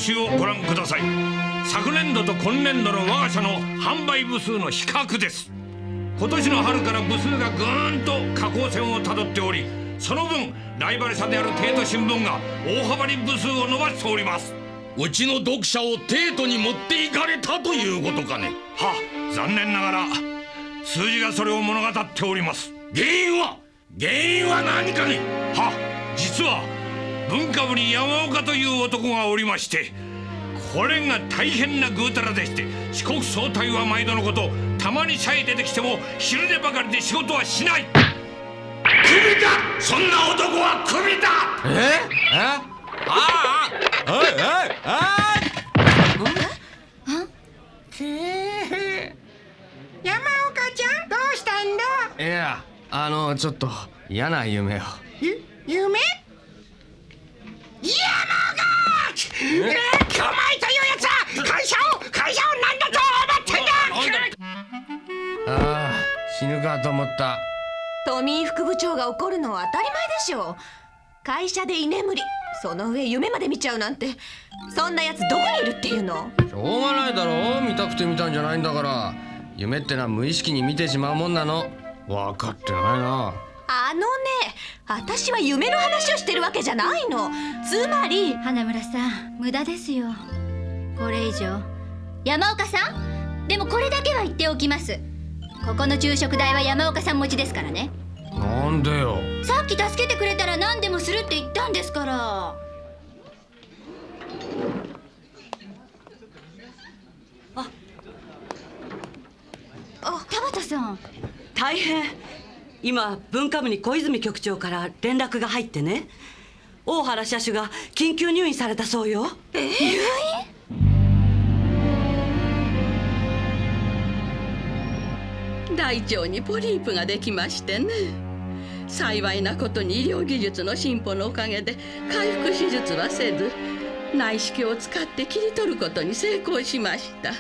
集をご覧ください。昨年度と今年度の我が社の販売部数の比較です。今年の春から部数がぐーんと下降線をたどっており、その分ライバル社である帝都新聞が大幅に部数を伸ばしております。うちの読者を帝都に持っていかれたということかね。は、残念ながら数字がそれを物語っております。原因は何かね。は、実は文化部に山岡という男がおりまして、これが大変なぐうたらでして、四国総体は毎度のこと、たまに社へ出てきても昼寝ばかりで仕事はしない。クビだ。そんな男はクビだ。山岡ちゃん、どうしたんだ。いや、ちょっと嫌な夢を。夢？山岡！巨米というやつは会社を何だと思ってんだ。ああ、死ぬかと思った。トミー副部長が怒るのは当たり前でしょう。会社で居眠り、その上夢まで見ちゃうなんて、そんなやつどこにいるっていうの。しょうがないだろ、見たくて見たんじゃないんだから。夢ってのは無意識に見てしまうもんなの。分かってないな。私は夢の話をしてるわけじゃないの。つまり花村さん、無駄ですよ。これ以上。山岡さん、でもこれだけは言っておきます。ここの昼食代は山岡さん持ちですからね。なんでよ。さっき助けてくれたら何でもするって言ったんですから。田畑さん。大変。今文化部に小泉局長から連絡が入ってね、大原社主が緊急入院されたそうよ。入院？大腸にポリープができましてね。幸いなことに医療技術の進歩のおかげで回復手術はせず、内視鏡を使って切り取ることに成功しました。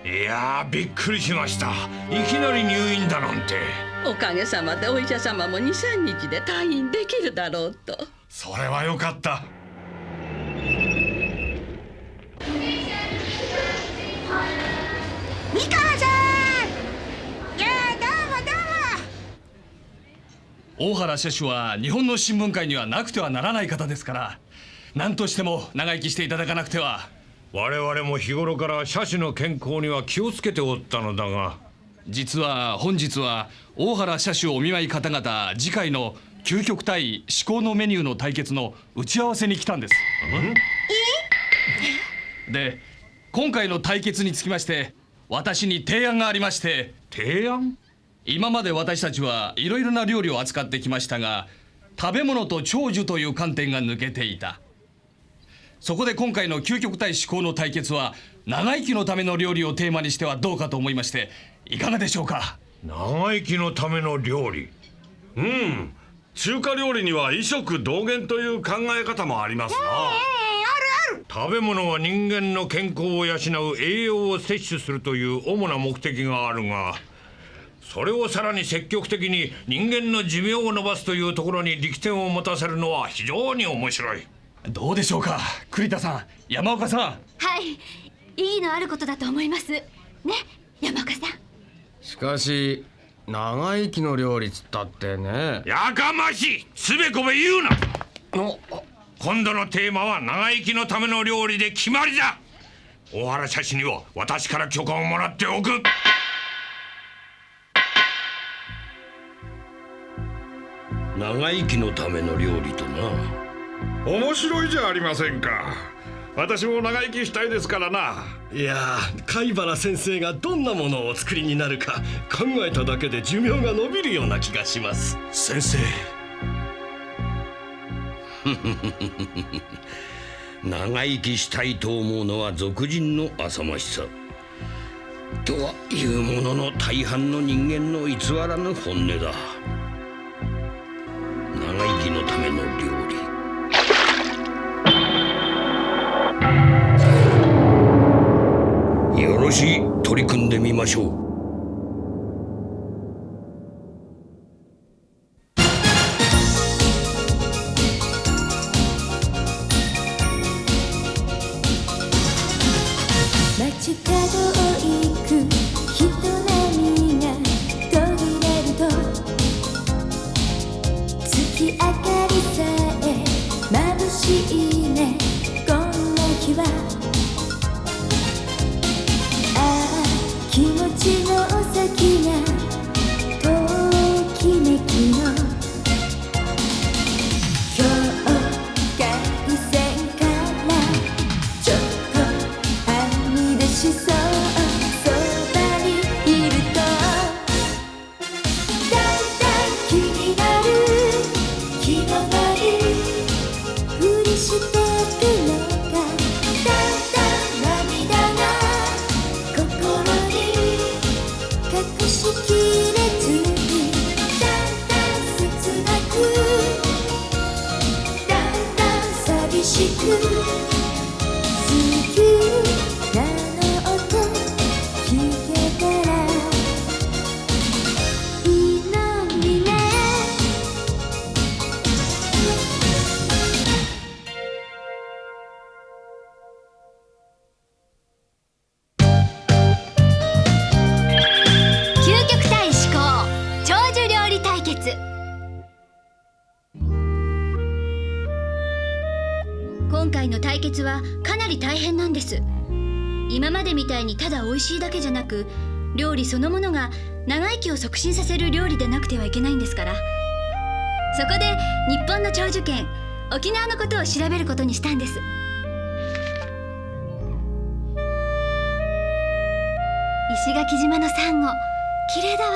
いやー、びっくりしました。いきなり入院だなんて。おかげさまでお医者様も 2,3 日で退院できるだろうと。それはよかった。三河さん、いや、どうも。大原社主は日本の新聞界にはなくてはならない方ですから、何としても長生きしていただかなくては。我々も日頃から社主の健康には気をつけておったのだが、実は本日は大原社主お見舞い方々、次回の究極対至高のメニューの対決の打ち合わせに来たんです。で、今回の対決につきまして私に提案がありまして。提案？今まで私たちはいろいろな料理を扱ってきましたが、食べ物と長寿という観点が抜けていた。そこで今回の究極対至高の対決は長生きのための料理をテーマにしてはどうかと思いまして、いかがでしょうか。長生きのための料理。中華料理には異食同源という考え方もありますな。食べ物は人間の健康を養う栄養を摂取するという主な目的があるが、それをさらに積極的に人間の寿命を延ばすというところに力点を持たせるのは非常に面白い。どうでしょうか、栗田さん、山岡さん。はい、意義のあることだと思いますね、山岡さん。しかし長生きの料理つったってね。やかましい、つべこべ言うな。今度のテーマは長生きのための料理で決まりだ。大原社主には私から許可をもらっておく。長生きのための料理とな。面白いじゃありませんか。私も長生きしたいですからな。いやー、貝原先生がどんなものをお作りになるか考えただけで寿命が伸びるような気がします。先生長生きしたいと思うのは俗人の浅ましさとはいうものの、大半の人間の偽らぬ本音だ。長生きのための料理、よろしい、取り組んでみましょう。しく好きなの音聞けたらいいのにね。究極対思考長寿料理対決。今回の対決はかなり大変なんです。今までみたいにただ美味しいだけじゃなく、料理そのものが長生きを促進させる料理でなくてはいけないんですから。そこで日本の長寿県沖縄のことを調べることにしたんです。石垣島のサンゴ綺麗だわ。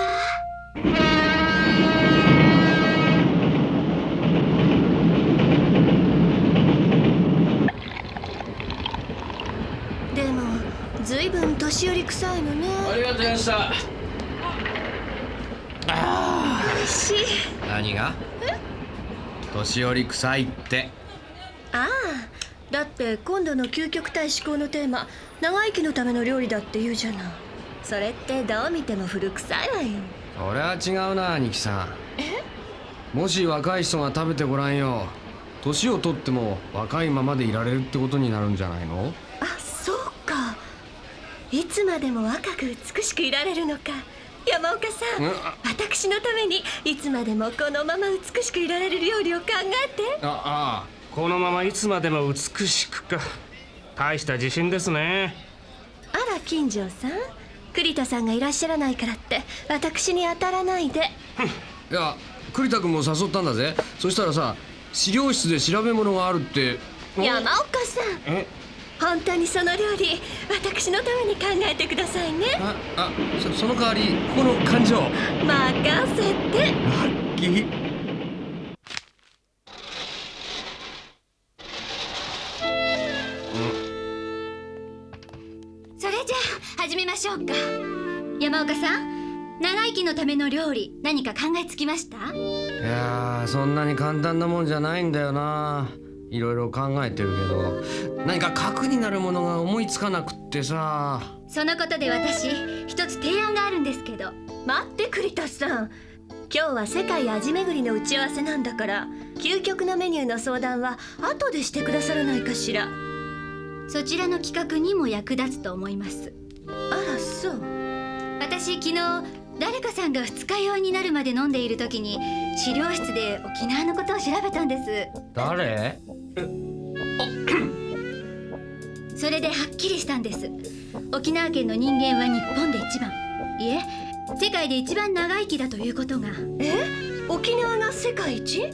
でもずいぶん年寄り臭いのね。ありがとうございました。おいしい。何が？年寄り臭いって。ああ、だって今度の究極対思考のテーマ長生きのための料理だって言うじゃない。それってどう見ても古臭いわよ。それは違うな、兄貴さん。もし若い人が食べてごらんよ。年を取っても若いままでいられるってことになるんじゃないの？あ、そうか。いつまでも若く美しくいられるのか。山岡さん、私のためにいつまでもこのまま美しくいられる料理を考えて。このままいつまでも美しくか。大した自信ですね。あら金城さん、栗田さんがいらっしゃらないからって私に当たらないで。いや、栗田君も誘ったんだぜ。そしたらさ、資料室で調べ物があるって。山岡さん、本当にその料理私のために考えてくださいね。その代わりここの感情任せて。ラッキー。それじゃあ始めましょうか。山岡さん、長生きのための料理何か考えつきました？いやー、そんなに簡単なもんじゃないんだよな。いろいろ考えてるけど、何か核になるものが思いつかなくってさ。そのことで私一つ提案があるんですけど。待って栗田さん、今日は世界味巡りの打ち合わせなんだから、究極のメニューの相談は後でしてくださらないかしら。そちらの企画にも役立つと思います。あら、そう。私昨日誰かさんが二日酔いになるまで飲んでいる時に資料室で沖縄のことを調べたんです。誰？それではっきりしたんです。沖縄県の人間は日本で一番、いえ世界で一番長生きだということが。沖縄が世界一？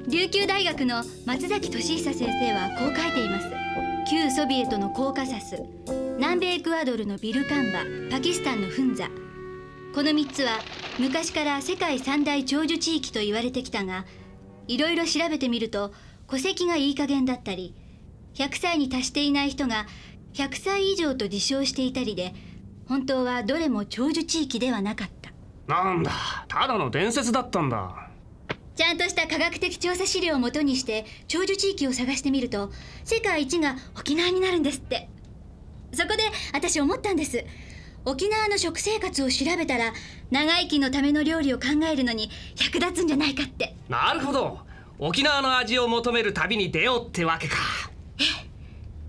琉球大学の松崎俊久先生はこう書いています。旧ソビエトのコーカサス、南米エクアドルのビルカンバ、パキスタンのフンザ、この3つは昔から世界三大長寿地域と言われてきたが、いろいろ調べてみると戸籍がいい加減だったり、100歳に達していない人が100歳以上と自称していたりで、本当はどれも長寿地域ではなかった。なんだ、ただの伝説だったんだ。ちゃんとした科学的調査資料をもとにして長寿地域を探してみると、世界一が沖縄になるんですって。そこで私思ったんです。沖縄の食生活を調べたら長生きのための料理を考えるのに役立つんじゃないかって。なるほど、沖縄の味を求める旅に出ようってわけか。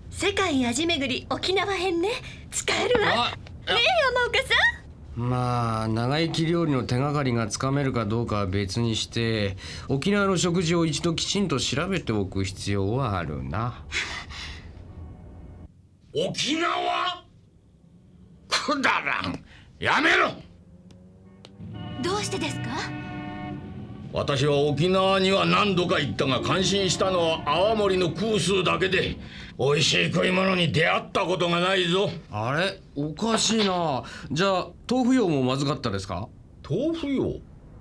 世界味巡り沖縄編ね、使えるわ。ねえ山岡さん。まあ長生き料理の手がかりがつかめるかどうかは別にして、沖縄の食事を一度きちんと調べておく必要はあるな。沖縄？くだらん、やめろ。どうしてですか？私は沖縄には何度か行ったが、感心したのは泡盛の空数だけで、美味しい食い物に出会ったことがないぞ。あれ、おかしいな。じゃあ豆腐用もまずかったですか？豆腐用？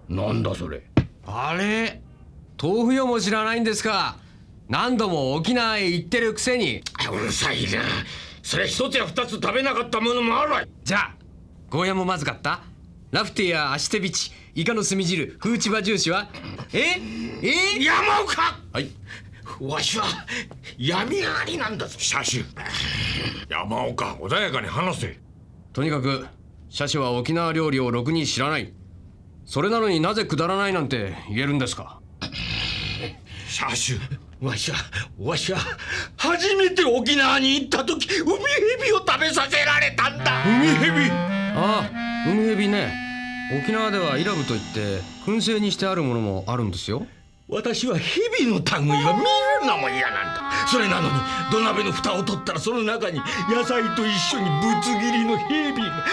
なんだそれ。あれ、豆腐用も知らないんですか？何度も沖縄へ行ってるくせに。うるさいな。それ一つや二つ食べなかったものもあるわい。じゃあゴーヤもまずかった？ラフテーやアシテビチ、イカの墨汁、フーチバジューシは？山岡。はい。わしは闇上がりなんだぞ。社主、山岡、穏やかに話せ。とにかく社主は沖縄料理をろくに知らない。それなのになぜくだらないなんて言えるんですか？社主、わしは初めて沖縄に行った時海蛇を食べさせられたんだ。海蛇？ああ、海蛇ね。沖縄ではイラブといって燻製にしてあるものもあるんですよ。私は蛇の類は見るのも嫌なんだ。それなのに土鍋の蓋を取ったらその中に野菜と一緒にぶつ切りの蛇が。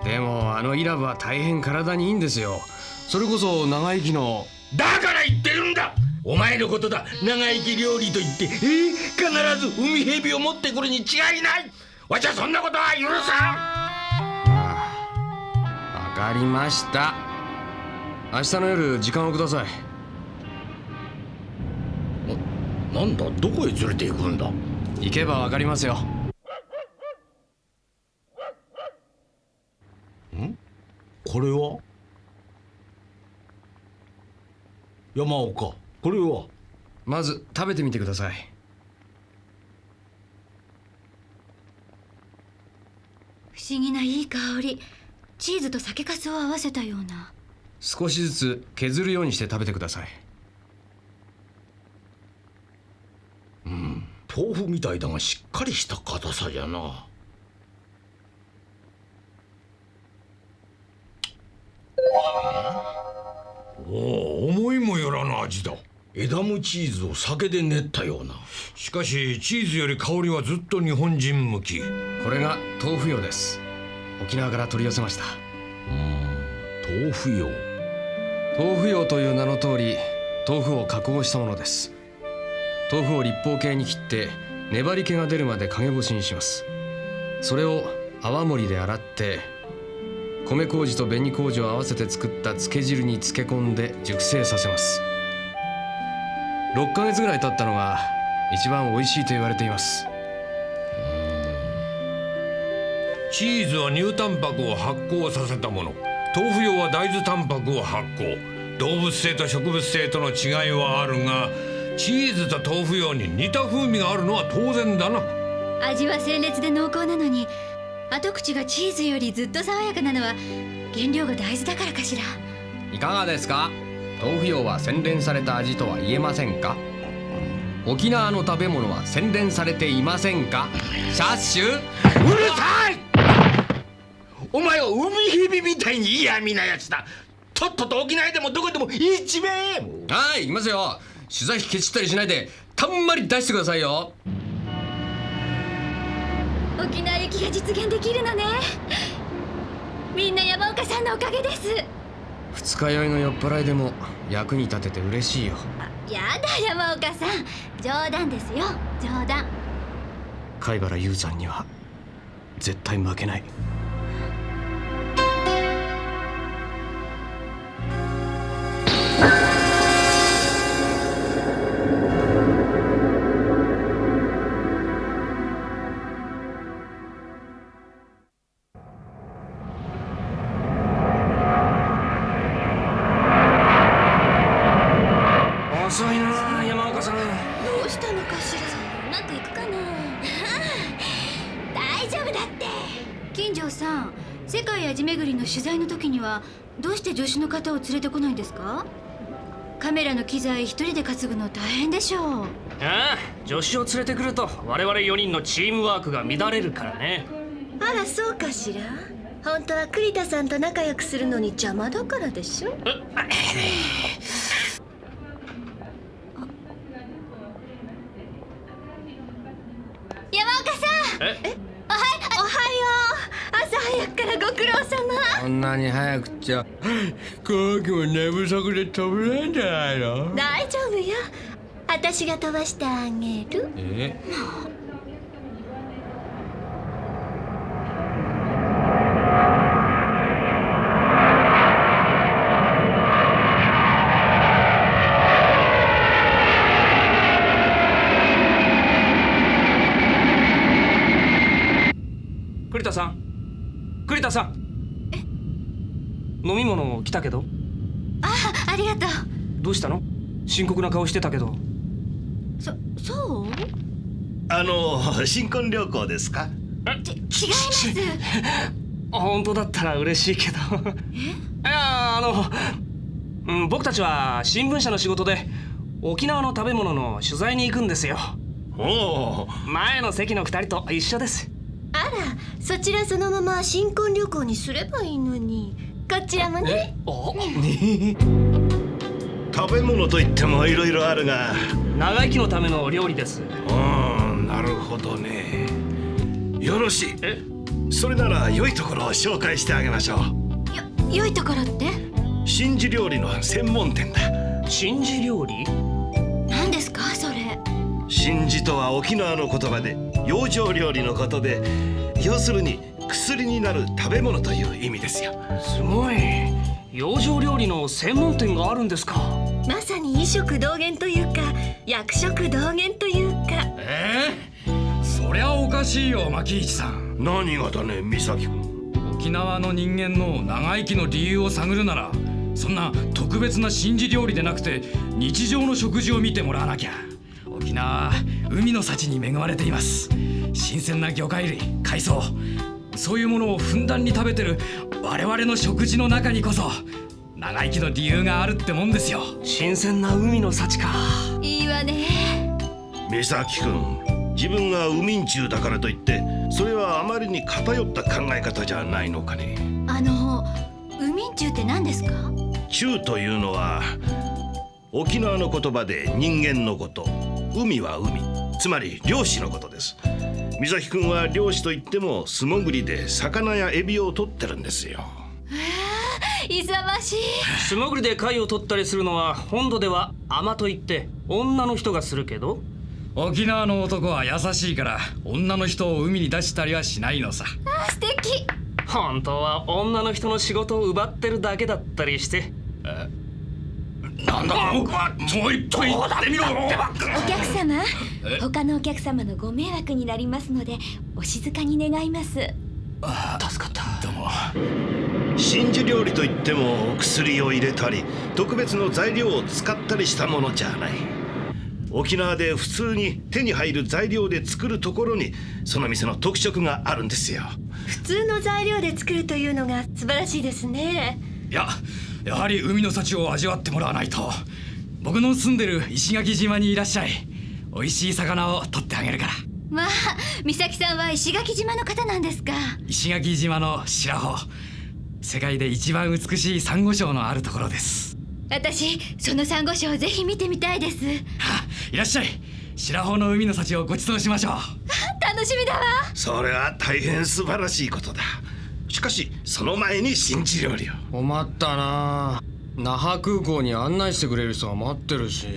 でもあのイラブは大変体にいいんですよ。それこそ長生きの。だから言ってるんだ。お前のことだ。長生き料理と言って必ず海蛇を持ってくるに違いない。わしはそんなことは許さん。わかりました。明日の夜時間をください。なんだ、どこへ連れて行くんだ。行けばわかりますよ。これは山岡、これは。まず食べてみてください。不思議ないい香り。チーズと酒粕を合わせたような。少しずつ削るようにして食べてください。豆腐みたいだがしっかりした硬さじゃな。おお、思いもよらぬ味だ。エダムチーズを酒で練ったような。しかしチーズより香りはずっと日本人向き。これが豆腐用です。沖縄から取り寄せました。豆腐用。豆腐用という名の通り豆腐を加工したものです。豆腐を立方形に切って粘り気が出るまで陰干しにします。それを泡盛で洗って米麹と紅麹を合わせて作った漬け汁に漬け込んで熟成させます。6ヶ月ぐらい経ったのが一番美味しいと言われています。チーズは乳タンパクを発酵させたもの、豆腐用は大豆タンパクを発酵。動物性と植物性との違いはあるが、チーズと豆腐用に似た風味があるのは当然だな。味は鮮烈で濃厚なのに後口がチーズよりずっと爽やかなのは原料が大豆だからかしら。いかがですか？豆腐用は洗練された味とは言えませんか？沖縄の食べ物は洗練されていませんか？シャッシュ。うるさい。お前は海蛇みたいに嫌味なやつだ。とっとと沖縄でもどこでも一面。はい、行きますよ。取材費ケチったりしないでたんまり出してくださいよ。沖縄行きが実現できるのね。みんな山岡さんのおかげです。二日酔いの酔っ払いでも役に立てて嬉しいよ。やだ山岡さん、冗談ですよ、冗談。貝原雄山には絶対負けない。遅いな山岡さん。どうしたのかしら。うまくいくかな。大丈夫だって。金城さん、世界味巡りの取材の時にはどうして助手の方を連れてこないんですか？カメラの機材一人で担ぐの大変でしょう。ああ、助手を連れてくると我々4人のチームワークが乱れるからね。あら、そうかしら。本当は栗田さんと仲良くするのに邪魔だからでしょ。山岡さん。おはよう。朝早くからご苦労様。こんなに早くっちゃ後期も寝不足で飛べないんじゃないの？大丈夫よ。私が飛ばしてあげる。栗田さん、栗田さん。飲み物来たけど。ありがとう。どうしたの？深刻な顔してたけど。そう新婚旅行ですか？違います本当だったら嬉しいけど。いや僕たちは新聞社の仕事で沖縄の食べ物の取材に行くんですよ。おお、前の席の2人と一緒です。あら、そちらそのまま新婚旅行にすればいいのに。こちらもね。食べ物といってもいろいろあるが、長生きのための料理です。なるほどね。よろしい。それなら良いところを紹介してあげましょう。良いところって？真珠料理の専門店だ。真珠料理？何ですかそれ？真珠とは沖縄の言葉で養生料理のことで、要するに薬になる食べ物という意味ですよ。すごい。養生料理の専門店があるんですか？まさに医食同源というか薬食同源というか。そりゃおかしいよ牧一さん。何がだね、美咲君。沖縄の人間の長生きの理由を探るなら、そんな特別な真珠料理でなくて日常の食事を見てもらわなきゃ。沖縄は海の幸に恵まれています。新鮮な魚介類、海藻、そういうものをふんだんに食べてる我々の食事の中にこそ長生きの理由があるってもんですよ。新鮮な海の幸か。いいわね。美咲君、自分が海ん中だからといってそれはあまりに偏った考え方じゃないのかね。海ん中って何ですか？中というのは沖縄の言葉で人間のこと、海は海、つまり漁師のことです。美咲君は漁師といっても素潜りで魚やエビを取ってるんですよ。勇ましい。素潜りで貝を取ったりするのは本土では海といって女の人がするけど、沖縄の男は優しいから女の人を海に出したりはしないのさ。素敵。本当は女の人の仕事を奪ってるだけだったりして。なんだもう一回言ってみろ。お客様、他のお客様のご迷惑になりますのでお静かに願います。助かった。どうも。真珠料理といっても薬を入れたり特別の材料を使ったりしたものじゃない。沖縄で普通に手に入る材料で作るところにその店の特色があるんですよ。普通の材料で作るというのが素晴らしいですね。やはり海の幸を味わってもらわないと。僕の住んでる石垣島にいらっしゃい。美味しい魚を取ってあげるから。まあ、美咲さんは石垣島の方なんですか？石垣島の白穂、世界で一番美しいサンゴ礁のあるところです。私そのサンゴ礁をぜひ見てみたいです。いらっしゃい。白穂の海の幸をご馳走しましょう。楽しみだわ。それは大変素晴らしいことだ。しかしその前に真珠料理を。困ったな。那覇空港に案内してくれる人が待ってるし。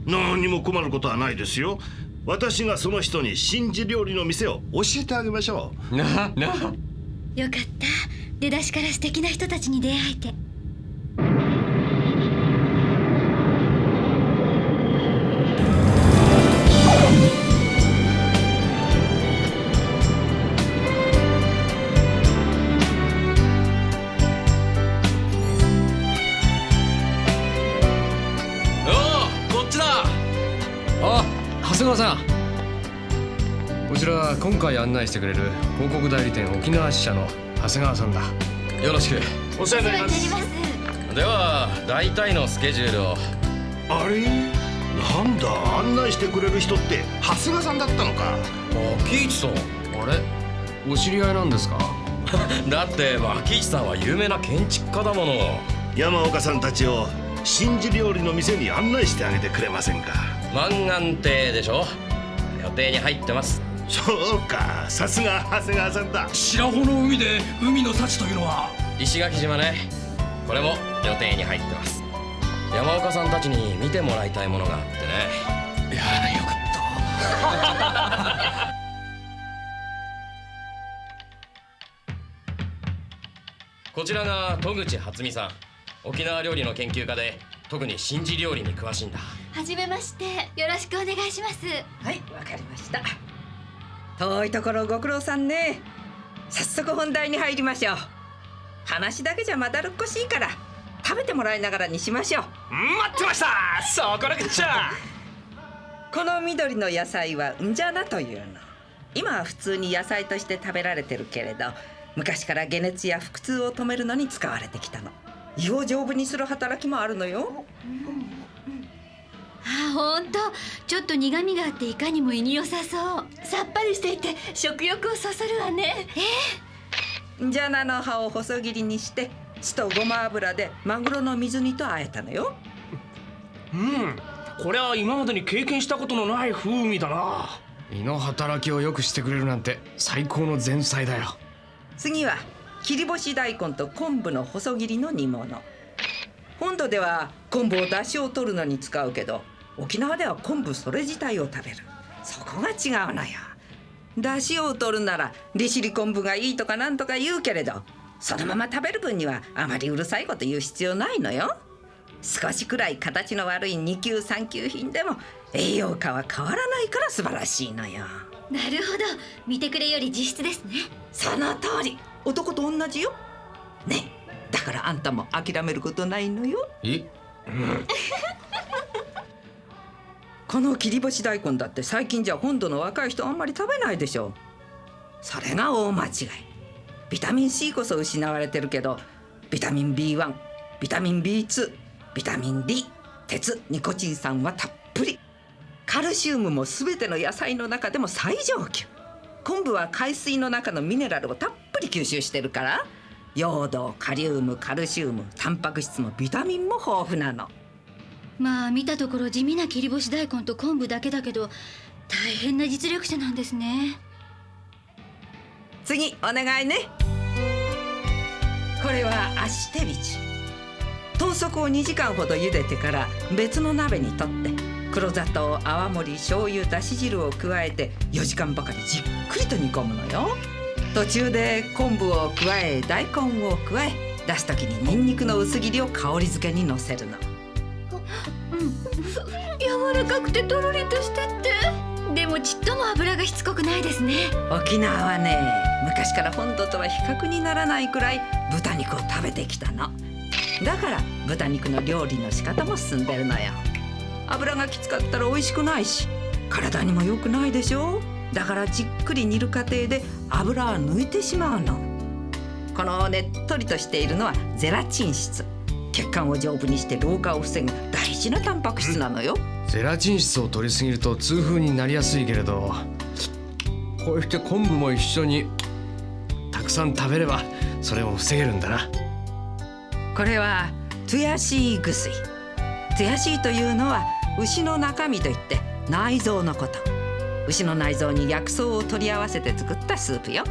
何にも困ることはないですよ。私がその人に真珠料理の店を教えてあげましょう。よかった。出だしから素敵な人たちに出会えて。長谷川さん、こちら今回案内してくれる広告代理店沖縄支社の長谷川さんだ。よろしく。お世話になります。では大体のスケジュールを。あれ、なんだ、案内してくれる人って長谷川さんだったのか。牧一さん、あれお知り合いなんですか？だって牧一さんは有名な建築家だもの。山岡さんたちを真珠料理の店に案内してあげてくれませんか？満願亭でしょ。予定に入ってます。そうか、さすが長谷川さんだ。白穂の海で海の幸というのは石垣島ね。これも予定に入ってます。山岡さんたちに見てもらいたいものがあってね。いやよかったこちらが戸口初美さん。沖縄料理の研究家で特に真珠料理に詳しいんだ。はじめまして。よろしくお願いします。はい、わかりました。遠いところご苦労さんね。早速本題に入りましょう。話だけじゃまだるっこしいから食べてもらいながらにしましょう。待ってました。そこらくっちゃ。この緑の野菜はんじゃなというの。今は普通に野菜として食べられてるけれど、昔から解熱や腹痛を止めるのに使われてきたの。胃を丈夫にする働きもあるのよ。あ、ほんとちょっと苦みがあっていかにも胃に良さそう。さっぱりしていて食欲をそそるわね。んじゃなの葉を細切りにして酢とごま油でマグロの水煮と和えたのよ。これは今までに経験したことのない風味だな。胃の働きを良くしてくれるなんて最高の前菜だよ。次は切り干し大根と昆布の細切りの煮物。本土では昆布を出汁を取るのに使うけど、沖縄では昆布それ自体を食べる。そこが違うのよ。出汁を取るなら利尻昆布がいいとかなんとか言うけれど、そのまま食べる分にはあまりうるさいこと言う必要ないのよ。少しくらい形の悪い2級3級品でも栄養価は変わらないから素晴らしいのよ。なるほど、見てくれより実質ですね。その通り、男と同じよ。ねえ、だからあんたも諦めることないのよ。この切り干し大根だって最近じゃ本土の若い人あんまり食べないでしょ。それが大間違い。ビタミン C こそ失われてるけど、ビタミン B1、ビタミン B2、ビタミン D、鉄、ニコチン酸はたっぷり。カルシウムも全ての野菜の中でも最上級。昆布は海水の中のミネラルをたっぷり吸収してるから、ヨード、カリウム、カルシウム、タンパク質もビタミンも豊富なの。まあ見たところ地味な切り干し大根と昆布だけだけど、大変な実力者なんですね。次お願いね。これはアシテビチ。豚足を2時間ほど茹でてから別の鍋にとって、黒砂糖、泡盛、醤油、だし汁を加えて4時間ばかりじっくりと煮込むのよ。途中で昆布を加え、大根を加え、出す時にニンニクの薄切りを香り付けにのせるの。柔らかくてとろりとしてって、でもちっとも油がしつこくないですね。沖縄はね、昔から本土とは比較にならないくらい豚肉を食べてきたの。だから豚肉の料理の仕方も進んでるのよ。油がきつかったら美味しくないし、体にも良くないでしょ。だからじっくり煮る過程で油は抜いてしまうの。このねっとりとしているのはゼラチン質。血管を丈夫にして老化を防ぐ大事なタンパク質なのよ。ゼラチン質を取りすぎると痛風になりやすいけれど、こうして昆布も一緒にたくさん食べればそれを防げるんだな。これはトゥヤシーグ水。トゥヤシーというのは牛の中身といって内臓のこと。牛の内臓に薬草を取り合わせて作ったスープよ。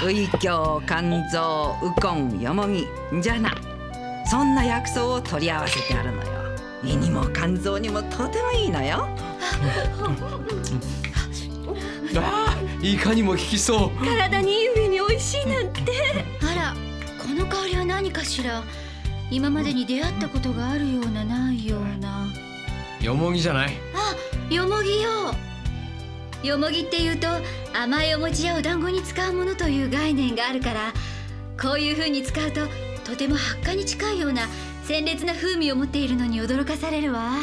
ウイキョウ、肝臓、ウコン、ヨモギ、ンジャナ、そんな薬草を取り合わせてあるのよ。胃にも肝臓にもとてもいいのよ。いかにも効きそう。体にいい上に美味しいなんて。あら、この香りは何かしら。今までに出会ったことがあるようなないような。よもぎじゃない？あ、よもぎよ。よもぎっていうと甘いお餅やお団子に使うものという概念があるから、こういう風に使うととても発火に近いような鮮烈な風味を持っているのに驚かされるわ。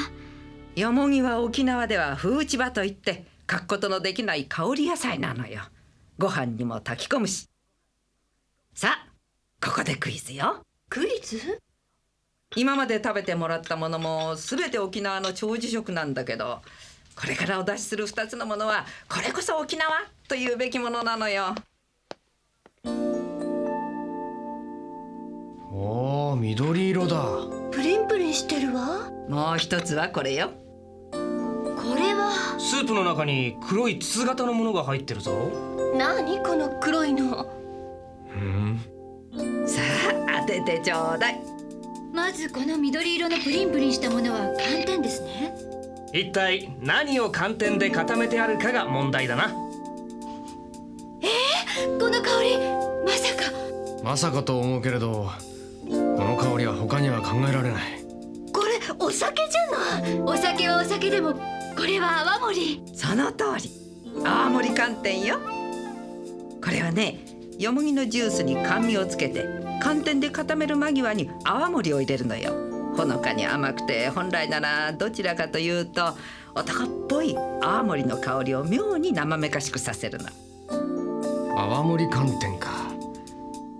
よもぎは沖縄では風打ち葉といって欠くことのできない香り野菜なのよ。ご飯にも炊き込むし。さあ、ここでクイズよ。クイズ？今まで食べてもらったものも全て沖縄の長寿食なんだけど、これからお出しする2つのものはこれこそ沖縄というべきものなのよ。おー、緑色だ。プリンプリンしてるわ。もう一つはこれよ。これはスープの中に黒い筒型のものが入ってるぞ。何この黒いの。さあ当ててちょうだい。まずこの緑色のプリンプリンしたものは寒天ですね。一体何を寒天で固めてあるかが問題だな。この香り、まさか。まさかと思うけれど、この香りは他には考えられない。これお酒じゃない。お酒はお酒でも、これは泡盛。その通り、泡盛寒天よ。これはね、よもぎのジュースに甘味をつけて寒天で固める間際に泡盛を入れるのよ。ほのかに甘くて、本来ならどちらかというと男っぽい泡盛の香りを妙に生めかしくさせるの。泡盛寒天か。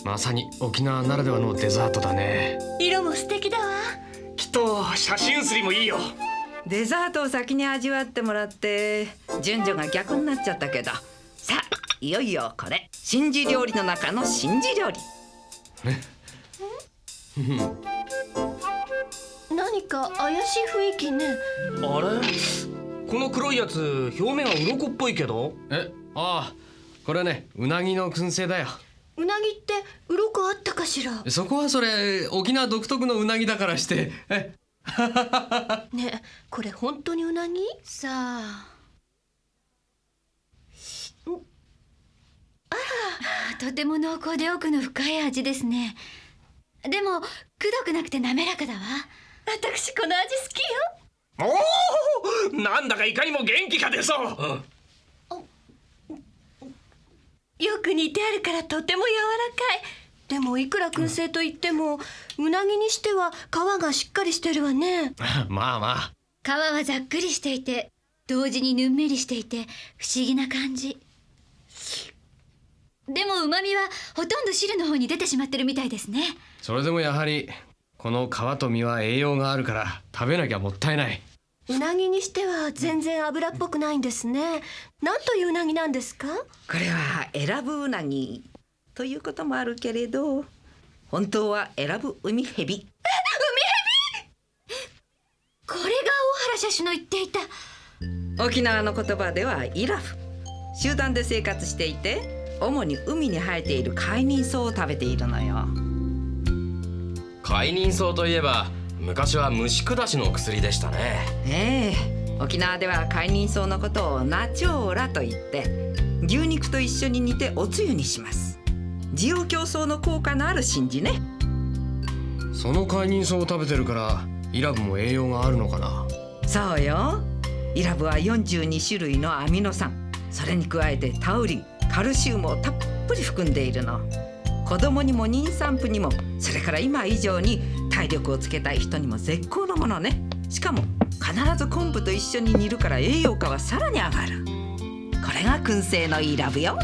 まさに沖縄ならではのデザートだね。色も素敵だわ。きっと写真写りもいいよ。デザートを先に味わってもらって順序が逆になっちゃったけど、さあいよいよこれ真珠料理の中の真珠料理。何か怪しい雰囲気ね。あれ、この黒いやつ表面は鱗っぽいけど。ああ、これはね、うなぎの燻製だよ。うなぎって鱗あったかしら。そこはそれ沖縄独特のうなぎだからして。ねえ、これ本当にうなぎ？さあ。あら、とても濃厚で奥の深い味ですね。でもくどくなくて滑らかだわ。私この味好きよ。おお、なんだかいかにも元気が出そう。よく煮てあるからとても柔らかい。でもいくら燻製といっても、うなぎにしては皮がしっかりしてるわね。まあまあ。皮はざっくりしていて同時にぬんめりしていて不思議な感じ。でも旨味はほとんど汁の方に出てしまってるみたいですね。それでもやはりこの皮と身は栄養があるから食べなきゃもったいない。うなぎにしては全然脂っぽくないんですね。なんといううなぎなんですか？これは選ぶうなぎということもあるけれど、本当は選ぶ海蛇。海蛇？これが大原社主の言っていた。沖縄の言葉ではイラフ。集団で生活していて、主に海に生えている海人草を食べているのよ。海人草といえば昔は虫下しの薬でしたね。沖縄では海人草のことをナチョーラと言って牛肉と一緒に煮ておつゆにします。滋養強壮の効果のある真珠ね。その海人草を食べてるからイラブも栄養があるのかな。そうよ。イラブは42種類のアミノ酸、それに加えてタウリン、カルシウムをたっぷり含んでいるの。子供にも妊産婦にも、それから今以上に体力をつけたい人にも絶好のものね。しかも必ず昆布と一緒に煮るから栄養価はさらに上がる。これが燻製のイラブよ。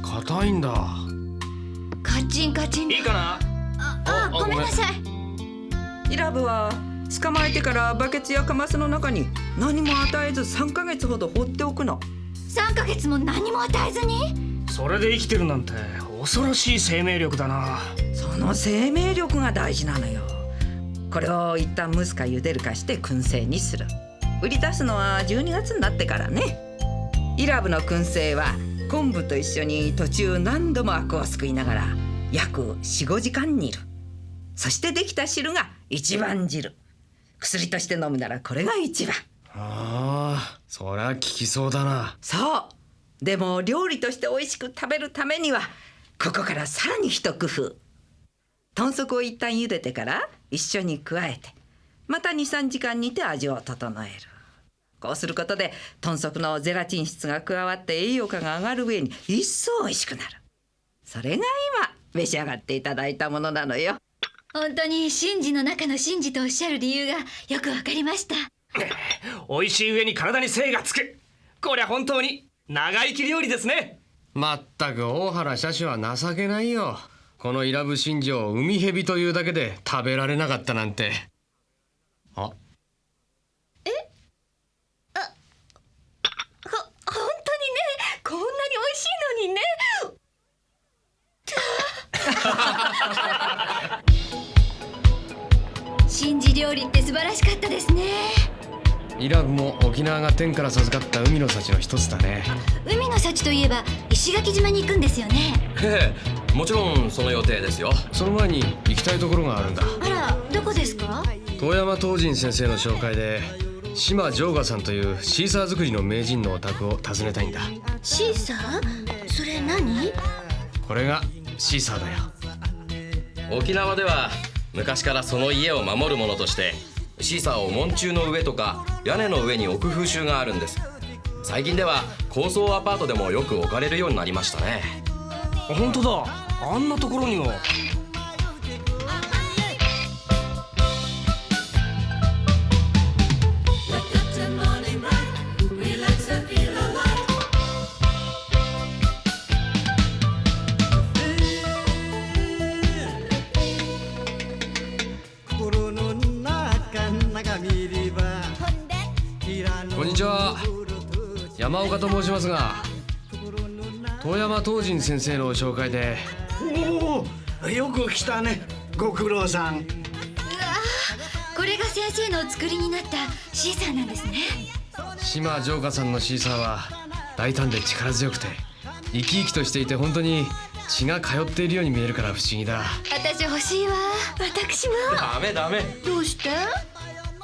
硬いんだ。カチンカチン。いいかな。ごめんなさい。イラブは捕まえてからバケツやカマスの中に何も与えず3ヶ月ほど放っておくの。3ヶ月も何も与えずに？それで生きてるなんて恐ろしい生命力だな。その生命力が大事なのよ。これを一旦蒸すか茹でるかして燻製にする。売り出すのは12月になってからね。イラブの燻製は昆布と一緒に途中何度もアクをすくいながら約 4,5 時間煮る。そしてできた汁が一番汁。薬として飲むならこれが一番。ああ、そりゃ効きそうだな。そう。でも料理として美味しく食べるためにはここからさらに一工夫。豚足を一旦茹でてから一緒に加えて、また 2,3 時間煮て味を整える。こうすることで豚足のゼラチン質が加わって栄養価が上がる上に一層美味しくなる。それが今召し上がっていただいたものなのよ。本当に真珠の中の真珠とおっしゃる理由がよくわかりました。美味しい上に体に精がつく。こりゃ本当に長生き料理ですね。まったく大原社主は情けないよ。このイラブ真珠を海蛇というだけで食べられなかったなんて。本当にね、こんなに美味しいのにね。真珠料理って素晴らしかったですね。イラブも沖縄が天から授かった海の幸の一つだね。海の幸といえば石垣島に行くんですよね。もちろんその予定ですよ。その前に行きたいところがあるんだ。あら、どこですか？遠山東人先生の紹介で島城賀さんというシーサー作りの名人のお宅を訪ねたいんだ。シーサー？それ何？これがシーサーだよ。沖縄では昔からその家を守るものとしてシーサーを門柱の上とか屋根の上に置く風習があるんです。最近では高層アパートでもよく置かれるようになりましたね。本当だ、あんなところにも。こんにちは、山岡と申しますが、遠山東仁先生の紹介で。おお、よく来たね、ご苦労さん。これが先生のお作りになったシーサーなんですね。島城香さんのシーサーは大胆で力強くて生き生きとしていて、本当に血が通っているように見えるから不思議だ。私欲しいわ。私も。ダメ。どうして？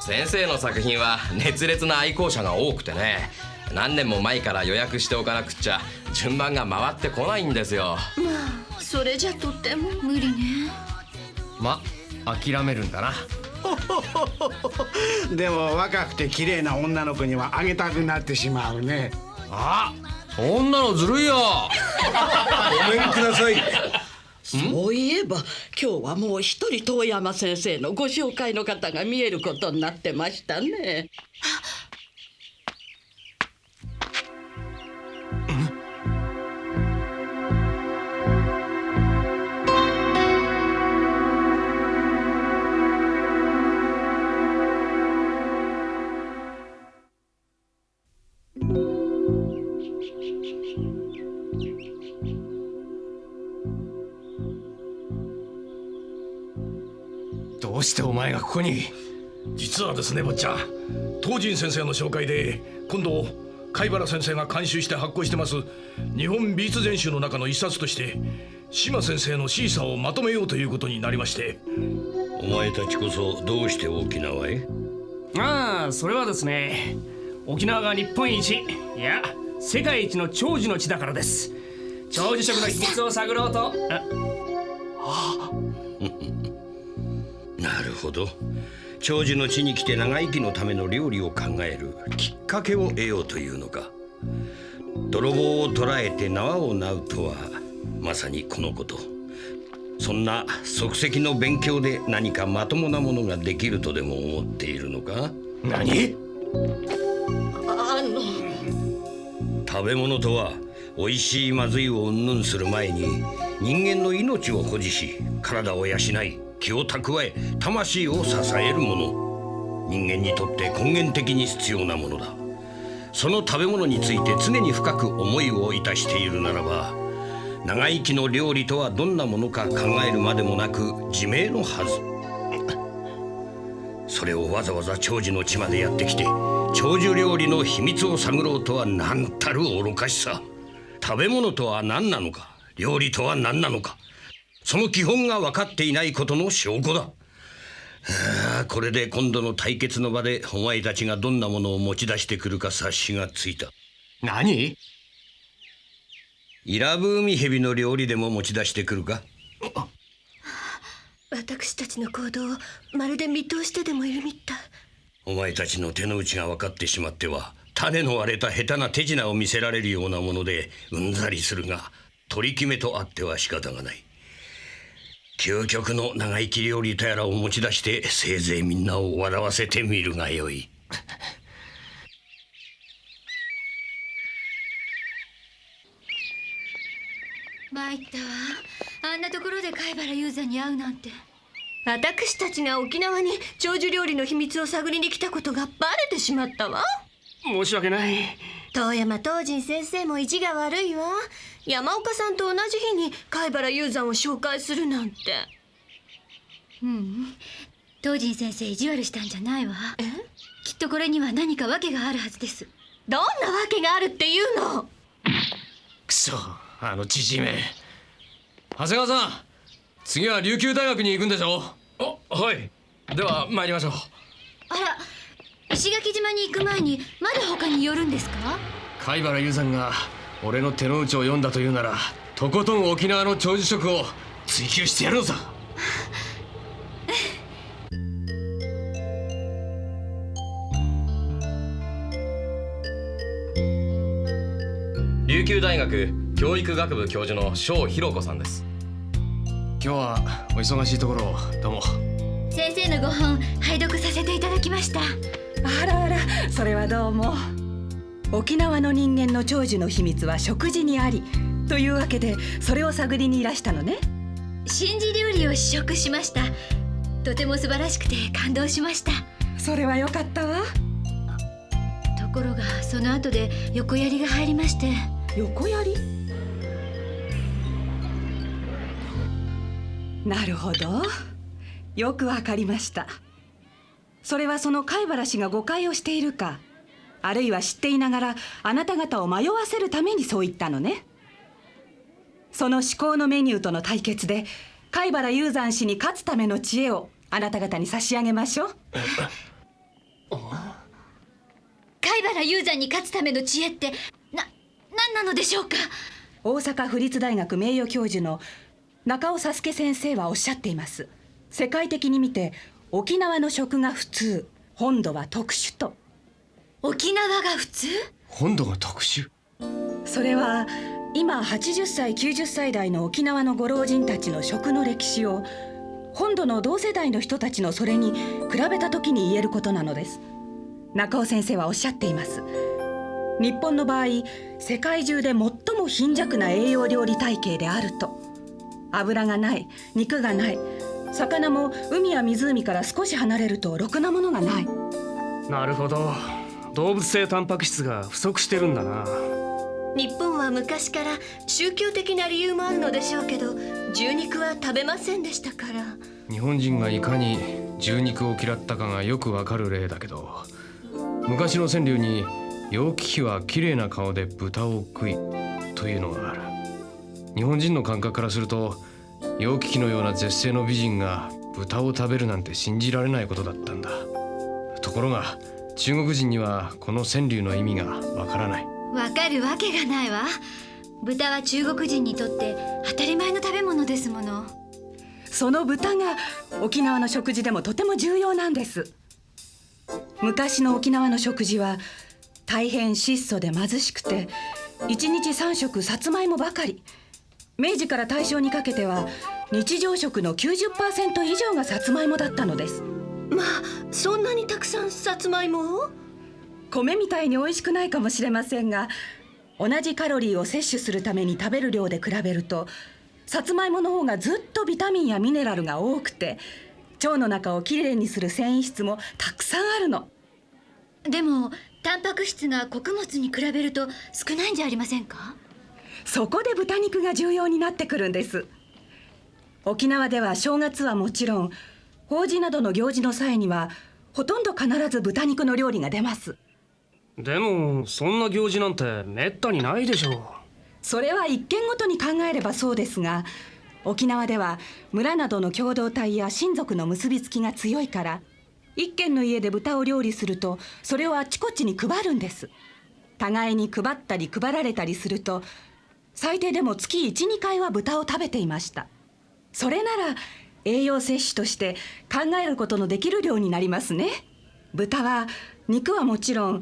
先生の作品は熱烈な愛好者が多くてね、何年も前から予約しておかなくっちゃ順番が回ってこないんですよ。まあそれじゃとても無理ね。ま、諦めるんだな。でも若くて綺麗な女の子にはあげたくなってしまうね。あ、そんなのずるいよ。ごめんください。そういえば今日はもう一人遠山先生のご紹介の方が見えることになってましたね。どうしてお前がここに？実はですね、坊ちゃん、東仁先生の紹介で今度貝原先生が監修して発行してます日本美術全集の中の一冊として島先生のシーサーをまとめようということになりまして。お前たちこそどうして沖縄へ？ああ、それはですね、沖縄が日本一、いや世界一の長寿の地だからです。長寿食の秘密を探ろうと。なるほど。長寿の地に来て長生きのための料理を考えるきっかけを得ようというのか。泥棒を捕らえて縄をなうとはまさにこのこと。そんな即席の勉強で何かまともなものができるとでも思っているのか？何？食べ物とは美味しいまずいを云々する前に人間の命を保持し、体を養い、気を蓄え、魂を支えるもの。人間にとって根源的に必要なものだ。その食べ物について常に深く思いをいたしているならば、長生きの料理とはどんなものか考えるまでもなく自明のはず。それをわざわざ長寿の地までやってきて長寿料理の秘密を探ろうとは何たる愚かしさ。食べ物とは何なのか、料理とは何なのか、その基本が分かっていないことの証拠だ。これで今度の対決の場でお前たちがどんなものを持ち出してくるか察しがついた。何？イラブウミヘビの料理でも持ち出してくるか？私たちの行動をまるで見通してでもいるみたい。お前たちの手の内が分かってしまっては種の割れた下手な手品を見せられるようなものでうんざりするが、取り決めとあっては仕方がない。究極の長生き料理とやらを持ち出してせいぜいみんなを笑わせてみるがよい。参ったわ。あんなところで貝原雄山に会うなんて。私たちが沖縄に長寿料理の秘密を探りに来たことがバレてしまったわ。申し訳ない。遠山東仁先生も意地が悪いわ。山岡さんと同じ日に貝原雄山を紹介するなんて。東仁先生意地悪したんじゃないわ。きっとこれには何か訳があるはずです。どんな訳があるっていうの？くそ、あのちじめ。長谷川さん、次は琉球大学に行くんでしょ？はい。では参りましょう。あら、石垣島に行く前にまだ他に寄るんですか？貝原雄山が俺の手の内を読んだというなら、とことん沖縄の長寿食を追求してやるのさ。琉球大学教育学部教授の翔弘子さんです。今日はお忙しいところどうも。先生のご本拝読させていただきました。あらあら、それはどうも。沖縄の人間の長寿の秘密は食事にありというわけで、それを探りにいらしたのね。真珠料理を試食しました。とても素晴らしくて感動しました。それはよかったわ。ところがその後で横槍が入りまして。横槍？なるほど、よくわかりました。それはその貝原氏が誤解をしているか、あるいは知っていながらあなた方を迷わせるためにそう言ったのね。その至高のメニューとの対決で貝原雄山氏に勝つための知恵をあなた方に差し上げましょう。貝原雄山に勝つための知恵って何なのでしょうか。大阪府立大学名誉教授の中尾佐助先生はおっしゃっています。世界的に見て沖縄の食が普通、本土は特殊と。沖縄が普通？本土が特殊？それは今80歳90歳代の沖縄のご老人たちの食の歴史を本土の同世代の人たちのそれに比べた時に言えることなのです。中尾先生はおっしゃっています。日本の場合、世界中で最も貧弱な栄養料理体系であると。油がない、肉がない、魚も海や湖から少し離れるとろくなものがない。なるほど、動物性タンパク質が不足してるんだな。日本は昔から宗教的な理由もあるのでしょうけど、牛肉は食べませんでしたから。日本人がいかに牛肉を嫌ったかがよくわかる例だけど、昔の川柳に楊貴妃は綺麗な顔で豚を食いというのがある。日本人の感覚からすると、楊貴妃のような絶世の美人が豚を食べるなんて信じられないことだったんだ。ところが中国人にはこの川柳の意味がわからない。わかるわけがないわ。豚は中国人にとって当たり前の食べ物ですもの。その豚が沖縄の食事でもとても重要なんです。昔の沖縄の食事は大変質素で貧しくて、1日3食さつまいもばかり。明治から大正にかけては日常食の 90% 以上がさつまいもだったのです。まあ、そんなにたくさんさつまいもを？米みたいに美味しくないかもしれませんが、同じカロリーを摂取するために食べる量で比べると、さつまいもの方がずっとビタミンやミネラルが多くて、腸の中をきれいにする繊維質もたくさんあるの。でもタンパク質が穀物に比べると少ないんじゃありませんか？そこで豚肉が重要になってくるんです。沖縄では正月はもちろん、法事などの行事の際にはほとんど必ず豚肉の料理が出ます。でもそんな行事なんてめったにないでしょう。それは一軒ごとに考えればそうですが、沖縄では村などの共同体や親族の結びつきが強いから、一軒の家で豚を料理するとそれをあちこちに配るんです。互いに配ったり配られたりすると、最低でも月 1,2 回は豚を食べていました。それなら栄養摂取として考えることのできる量になりますね。豚は肉はもちろん、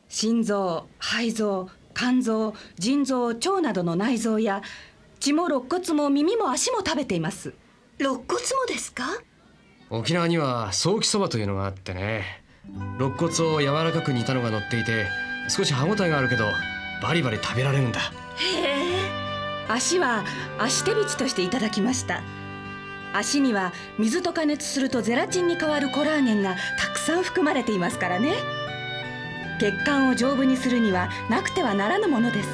心臓、肺臓、肝臓、腎臓、腸などの内臓や血も肋骨も耳も足も食べています。肋骨もですか？沖縄にはソーキそばというのがあってね、肋骨を柔らかく煮たのが乗っていて、少し歯ごたえがあるけどバリバリ食べられるんだ。へえ。足は足手びちとしていただきました。足には水と加熱するとゼラチンに変わるコラーゲンがたくさん含まれていますからね。血管を丈夫にするにはなくてはならぬものです。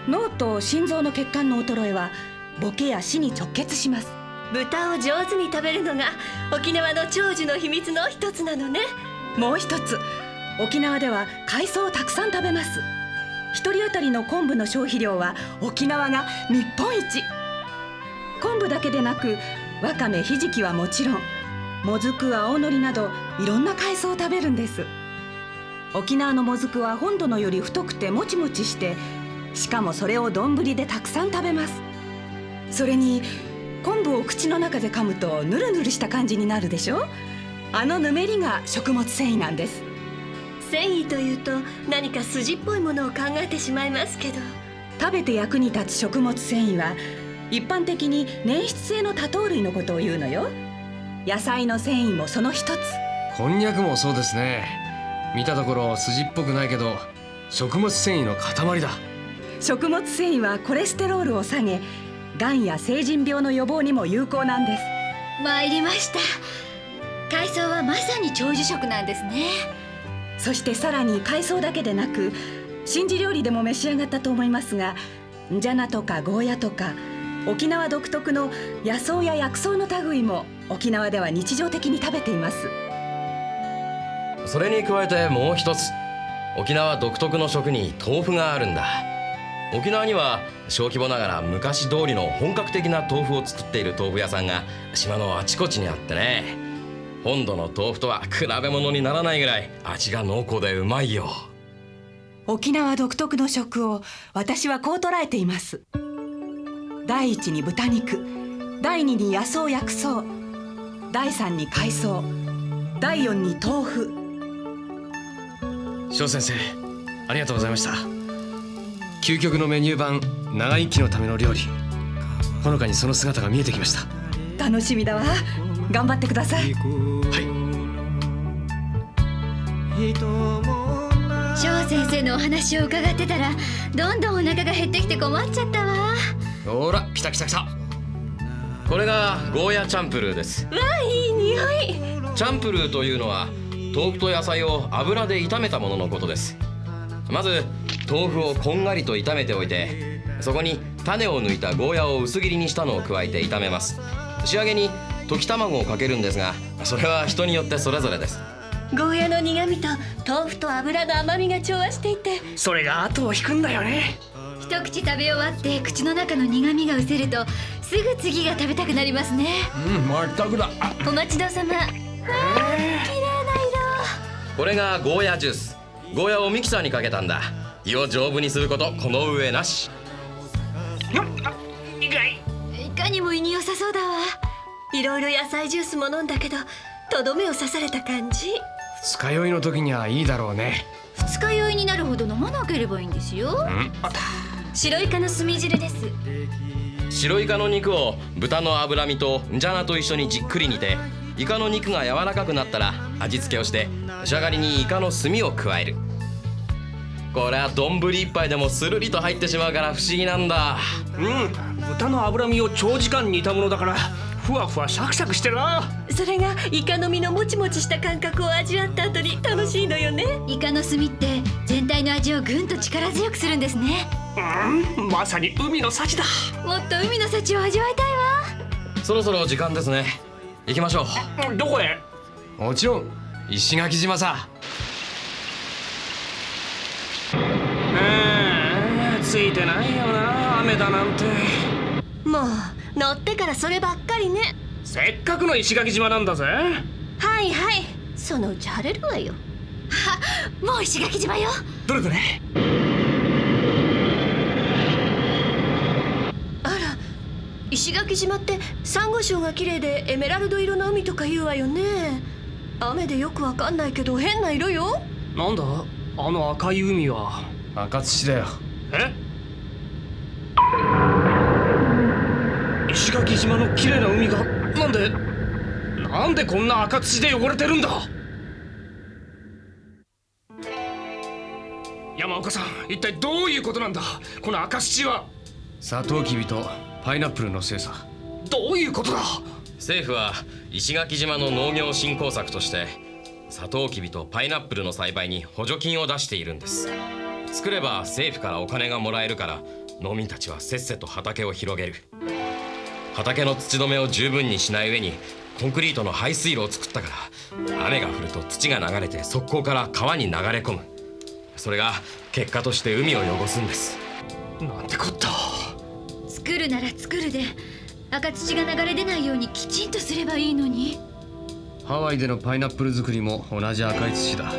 脳と心臓の血管の衰えはボケや死に直結します。豚を上手に食べるのが沖縄の長寿の秘密の一つなのね。もう一つ、沖縄では海藻をたくさん食べます。一人当たりの昆布の消費量は沖縄が日本一。昆布だけでなく、わかめ、ひじきはもちろん、もずく、青のりなどいろんな海藻を食べるんです。沖縄のもずくは本土のより太くてもちもちして、しかもそれを丼でたくさん食べます。それに昆布を口の中で噛むとヌルヌルした感じになるでしょ。あのぬめりが食物繊維なんです。繊維というと何か筋っぽいものを考えてしまいますけど。食べて役に立つ食物繊維は一般的に粘質性の多糖類のことを言うのよ。野菜の繊維もその一つ。こんにゃくもそうですね。見たところ筋っぽくないけど食物繊維の塊だ。食物繊維はコレステロールを下げ、がんや成人病の予防にも有効なんです。参りました。海藻はまさに長寿食なんですね。そしてさらに海藻だけでなく、真珠料理でも召し上がったと思いますが、ンジャナとかゴーヤとか沖縄独特の野草や薬草の類も沖縄では日常的に食べています。それに加えてもう一つ、沖縄独特の食に豆腐があるんだ。沖縄には小規模ながら昔通りの本格的な豆腐を作っている豆腐屋さんが島のあちこちにあってね、本土の豆腐とは比べ物にならないぐらい味が濃厚でうまいよ。沖縄独特の食を私はこう捉えています。第一に豚肉、第二に野草薬草、第三に海藻、第四に豆腐。翔先生、ありがとうございました。究極のメニュー版、長生きのための料理、ほのかにその姿が見えてきました。楽しみだわ。頑張ってください。翔先生のお話を伺ってたらどんどんお腹が減ってきて困っちゃったわ。ほら、来た来た来た。これがゴーヤチャンプルーです。わあ、いい匂い。チャンプルーというのは豆腐と野菜を油で炒めたもののことです。まず豆腐をこんがりと炒めておいて、そこに種を抜いたゴーヤを薄切りにしたのを加えて炒めます。仕上げに溶き卵をかけるんですが、それは人によってそれぞれです。ゴーヤの苦味と豆腐と油の甘みが調和していて、それが後を引くんだよね。一口食べ終わって口の中の苦味が失せるとすぐ次が食べたくなりますね。全くだ。お待ちどうさま。綺麗な色。これがゴーヤジュース。ゴーヤをミキサーにかけたんだ。胃を丈夫にすること、この上なし。いかにも胃に良さそうだわ。いろいろ野菜ジュースも飲んだけど、とどめを刺された感じ。二日酔いの時にはいいだろうね。二日酔いになるほど飲まなければいいんですよ。白イカの炭汁です。白イカの肉を豚の脂身とンジャナと一緒にじっくり煮て、イカの肉が柔らかくなったら味付けをして、仕上がりにイカの炭を加える。これは丼一杯でもスルリと入ってしまうから不思議なんだ。豚の脂身を長時間煮たものだからふわふわシャクシャクしてるな。それがイカの身のもちもちした感覚を味わった後に楽しいのよね。イカの炭って全体の味をぐんと力強くするんですね。まさに海の幸だ。もっと海の幸を味わいたいわ。そろそろ時間ですね。行きましょう。どこへ？もちろん石垣島さ。ついてないよな、雨だなんて。もう乗ってからそればっかりね。せっかくの石垣島なんだぜ。はいはい、そのうち晴れるわよ。もう石垣島よ。どれどれ。あら、石垣島ってサンゴ礁が綺麗でエメラルド色の海とか言うわよね。雨でよくわかんないけど変な色よ。なんだあの赤い海は。赤土だよ。石垣島の綺麗な海がなんでこんな赤土で汚れてるんだ。山岡さん、一体どういうことなんだこの赤土は。サトウキビとパイナップルの精査。どういうことだ。政府は石垣島の農業振興策としてサトウキビとパイナップルの栽培に補助金を出しているんです。作れば政府からお金がもらえるから、農民たちはせっせと畑を広げる。畑の土止めを十分にしない上にコンクリートの排水路を作ったから、雨が降ると土が流れて側溝から川に流れ込む。それが結果として海を汚すんです。なんてこった。作るなら作るで赤土が流れ出ないようにきちんとすればいいのに。ハワイでのパイナップル作りも同じ赤い土だ。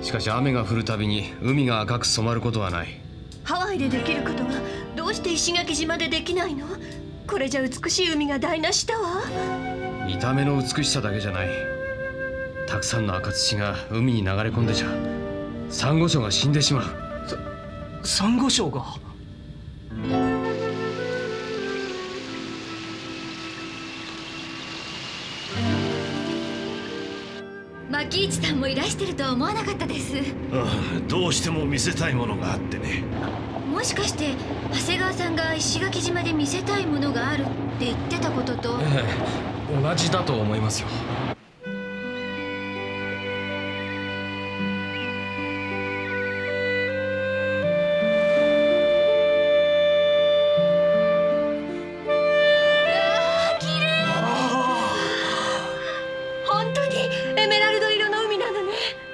しかし雨が降るたびに海が赤く染まることはない。ハワイでできることがどうして石垣島でできないの。これじゃ美しい海が台無しだわ。見た目の美しさだけじゃない。たくさんの赤土が海に流れ込んでちゃサンゴ礁が死んでしまう。サンゴ礁が。牧一さんもいらしてるとは思わなかったです。どうしても見せたいものがあってね。もしかして長谷川さんが石垣島で見せたいものがあるって言ってたことと。同じだと思いますよ。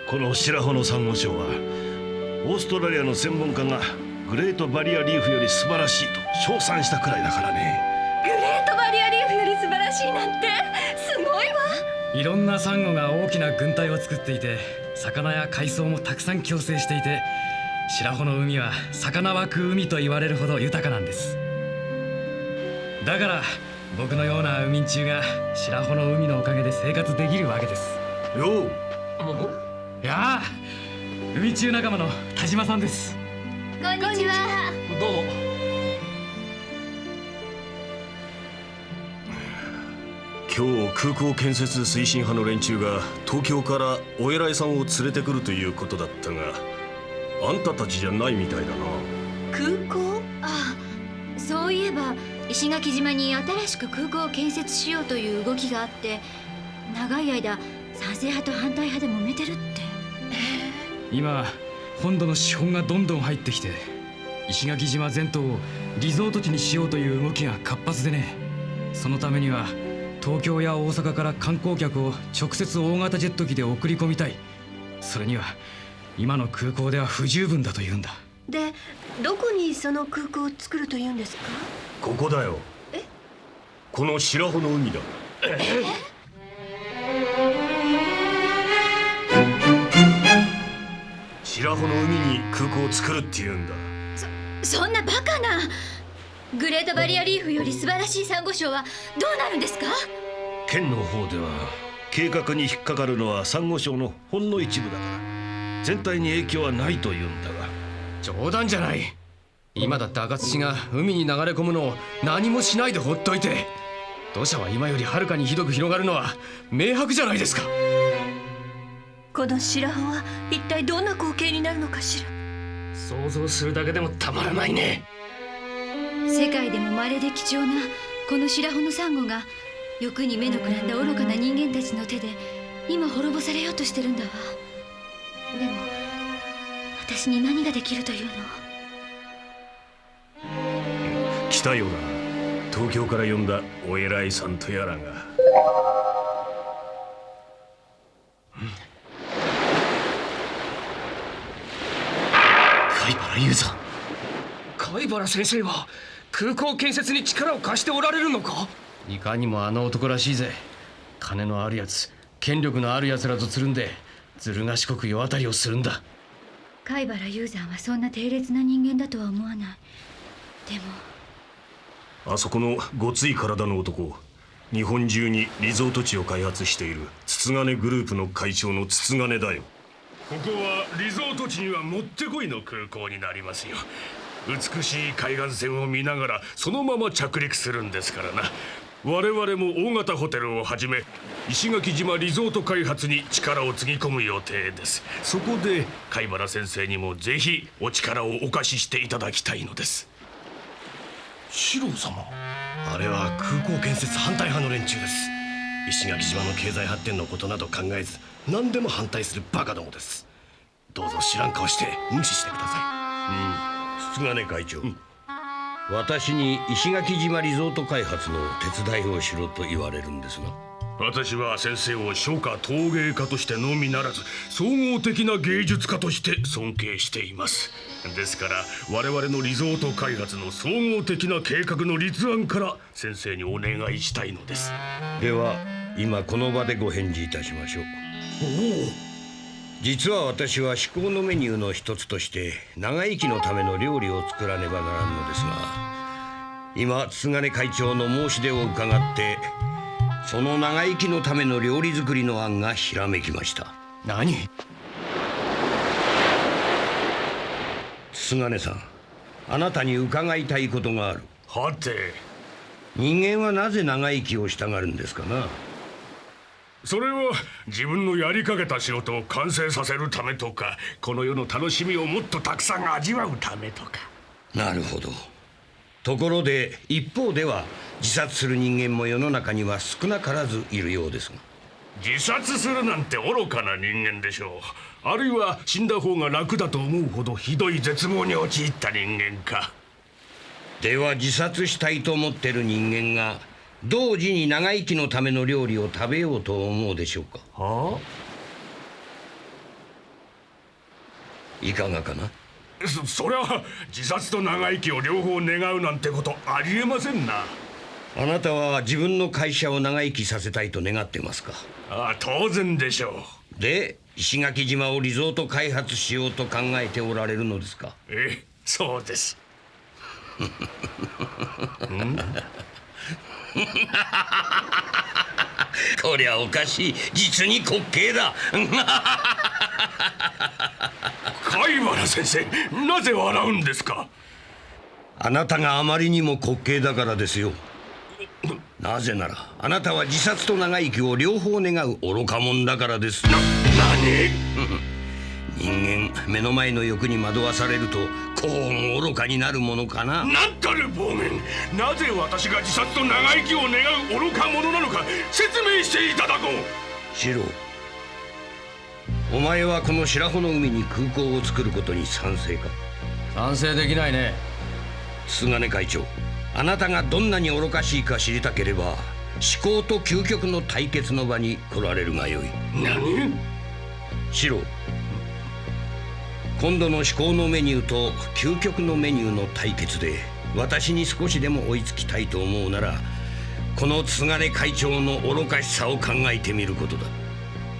この白穂のサンゴ礁はオーストラリアの専門家がグレートバリアリーフより素晴らしいと称賛したくらいだからね。グレートバリアリーフより素晴らしいなんてすごいわ。いろんなサンゴが大きな群体を作っていて、魚や海藻もたくさん共生していて、白穂の海は魚湧く海と言われるほど豊かなんです。だから僕のような海人中が白穂の海のおかげで生活できるわけです。よう。いやあ、海中仲間の田島さんです。こんにちは。どうも。今日空港建設推進派の連中が東京からお偉いさんを連れてくるということだったが、あんたたちじゃないみたいだな。空港？ああ、そういえば石垣島に新しく空港を建設しようという動きがあって、長い間賛成派と反対派で揉めてるって。今本土の資本がどんどん入ってきて、石垣島全島をリゾート地にしようという動きが活発でね。そのためには東京や大阪から観光客を直接大型ジェット機で送り込みたい。それには今の空港では不十分だというんだ。で、どこにその空港を作るというんですか？ここだよ。この白穂の海だ。白穂の海に空港を作るって言うんだ。そんなバカな。グレートバリアリーフより素晴らしいサンゴ礁はどうなるんですか？県の方では計画に引っかかるのはサンゴ礁のほんの一部だから全体に影響はないと言うんだが。冗談じゃない。今だって赤土が海に流れ込むのを何もしないでほっといて、土砂は今よりはるかにひどく広がるのは明白じゃないですか。この白穂は一体どんな光景になるのかしら。想像するだけでもたまらないね。世界でも稀で貴重なこの白穂のサンゴが欲に目のくらんだ愚かな人間たちの手で今滅ぼされようとしてるんだわ。でも私に何ができるというの？来たようだな。東京から呼んだお偉いさんとやらが。貝原雄山。貝原先生は空港建設に力を貸しておられるのか？いかにもあの男らしいぜ。金のあるやつ、権力のあるやつらとつるんでずる賢く世渡りをするんだ。貝原雄山はそんな低劣な人間だとは思わない。でもあそこのごつい体の男、日本中にリゾート地を開発している筒金グループの会長の筒金だよ。ここはリゾート地にはもってこいの空港になりますよ。美しい海岸線を見ながらそのまま着陸するんですからな。我々も大型ホテルをはじめ石垣島リゾート開発に力をつぎ込む予定です。そこで貝原先生にもぜひお力をお貸ししていただきたいのです。四郎様、あれは空港建設反対派の連中です。石垣島の経済発展のことなど考えず何でも反対するバカどもです。どうぞ知らん顔して無視してください。筒金会長、私に石垣島リゾート開発の手伝いをしろと言われるんですが。私は先生を書家陶芸家としてのみならず総合的な芸術家として尊敬しています。ですから我々のリゾート開発の総合的な計画の立案から先生にお願いしたいのです。では今この場でご返事いたしましょう。実は私は至高のメニューの一つとして長生きのための料理を作らねばならんのですが、今筒金会長の申し出を伺ってその長生きのための料理作りの案がひらめきました。何？筒金さん、あなたに伺いたいことがある。はて。人間はなぜ長生きをしたがるんですかな。それは自分のやりかけた仕事を完成させるためとか、この世の楽しみをもっとたくさん味わうためとか。なるほど。ところで一方では自殺する人間も世の中には少なからずいるようですが。自殺するなんて愚かな人間でしょう。あるいは死んだ方が楽だと思うほどひどい絶望に陥った人間か。では自殺したいと思ってる人間が同時に長生きのための料理を食べようと思うでしょうか。はあ、いかがかな。そりゃ自殺と長生きを両方願うなんてことありえませんな。あなたは自分の会社を長生きさせたいと願ってますか。ああ、当然でしょう。で石垣島をリゾート開発しようと考えておられるのですか。ええ、そうです。こりゃおかしい。実に滑稽だ。貝原先生、なぜ笑うんですか。あなたがあまりにも滑稽だからですよ。なぜならあなたは自殺と長生きを両方願う愚か者だからです。何人間目の前の欲に惑わされるとこう愚かになるものかな。なんたる暴言。なぜ私が自殺と長生きを願う愚か者なのか説明していただこう。シロ、お前はこの白穂の海に空港を作ることに賛成か。賛成できないね。菅根会長、あなたがどんなに愚かしいか知りたければ思考と究極の対決の場に来られるがよい。何？シロ、今度の至高のメニューと究極のメニューの対決で私に少しでも追いつきたいと思うなら、この津金会長の愚かしさを考えてみることだ。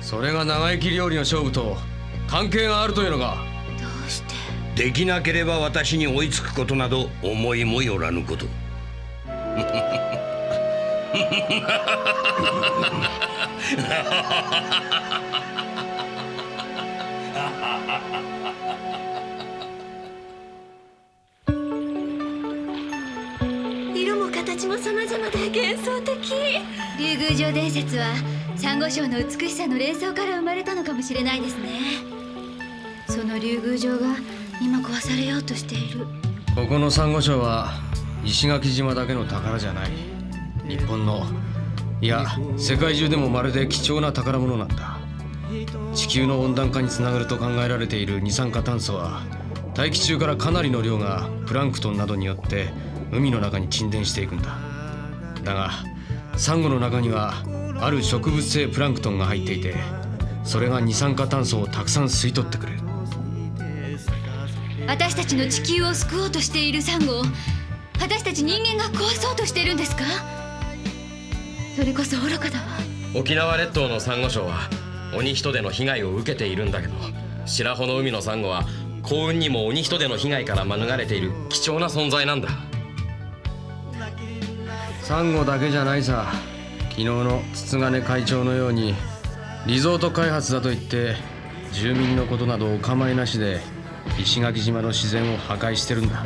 それが長生き料理の勝負と関係があるというのか。どうして。できなければ私に追いつくことなど思いもよらぬこと。色も形も様々で幻想的。竜宮城伝説はサンゴ礁の美しさの連想から生まれたのかもしれないですね。その竜宮城が今壊されようとしている。ここのサンゴ礁は石垣島だけの宝じゃない。日本の、いや世界中でもまるで貴重な宝物なんだ。地球の温暖化につながると考えられている二酸化炭素は大気中からかなりの量がプランクトンなどによって海の中に沈殿していくんだ。だがサンゴの中にはある植物性プランクトンが入っていて、それが二酸化炭素をたくさん吸い取ってくれる。私たちの地球を救おうとしているサンゴを私たち人間が壊そうとしているんですか。それこそ愚かだわ。沖縄列島のサンゴ礁は鬼人手の被害を受けているんだけど、白穂の海のサンゴは幸運にも鬼人手の被害から免れている貴重な存在なんだ。サンゴだけじゃないさ。昨日の筒金会長のようにリゾート開発だと言って住民のことなどお構いなしで石垣島の自然を破壊してるんだ。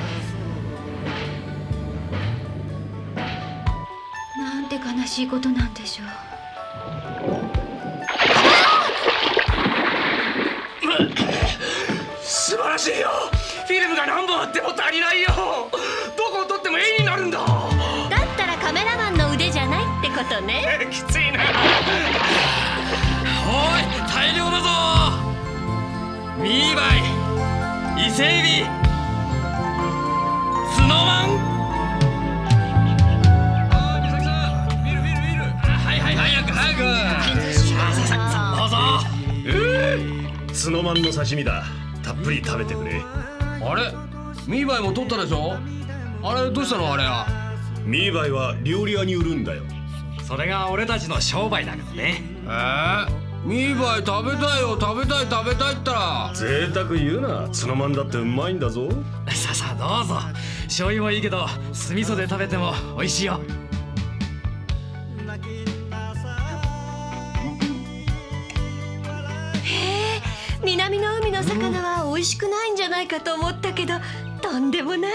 なんて悲しいことなんでしょう。素晴らしいよ。フィルムが何本あっても足りないよ。どこを撮っても絵になるんだ。だったらカメラマンの腕じゃないってことね。きついな。おい、大量だぞ。ミーバイ、伊勢エビ、ツノマン。あ、美咲さん、見る。はいはい、早くどうぞ。ツノマンの刺身だ。たっぷり食べてくれ。あれ、ミーバイも取ったでしょ。あれどうしたの。あれはミーバイは料理屋に売るんだよ。それが俺たちの商売だからね。ミーバイ食べたいよ。食べたいったら贅沢言うな。ツノマンだってうまいんだぞ。さあどうぞ。醤油もいいけど酢味噌で食べても美味しいよ。へえ、南の海の魚は美味しくないんじゃないかと思ったけど、とんでもない。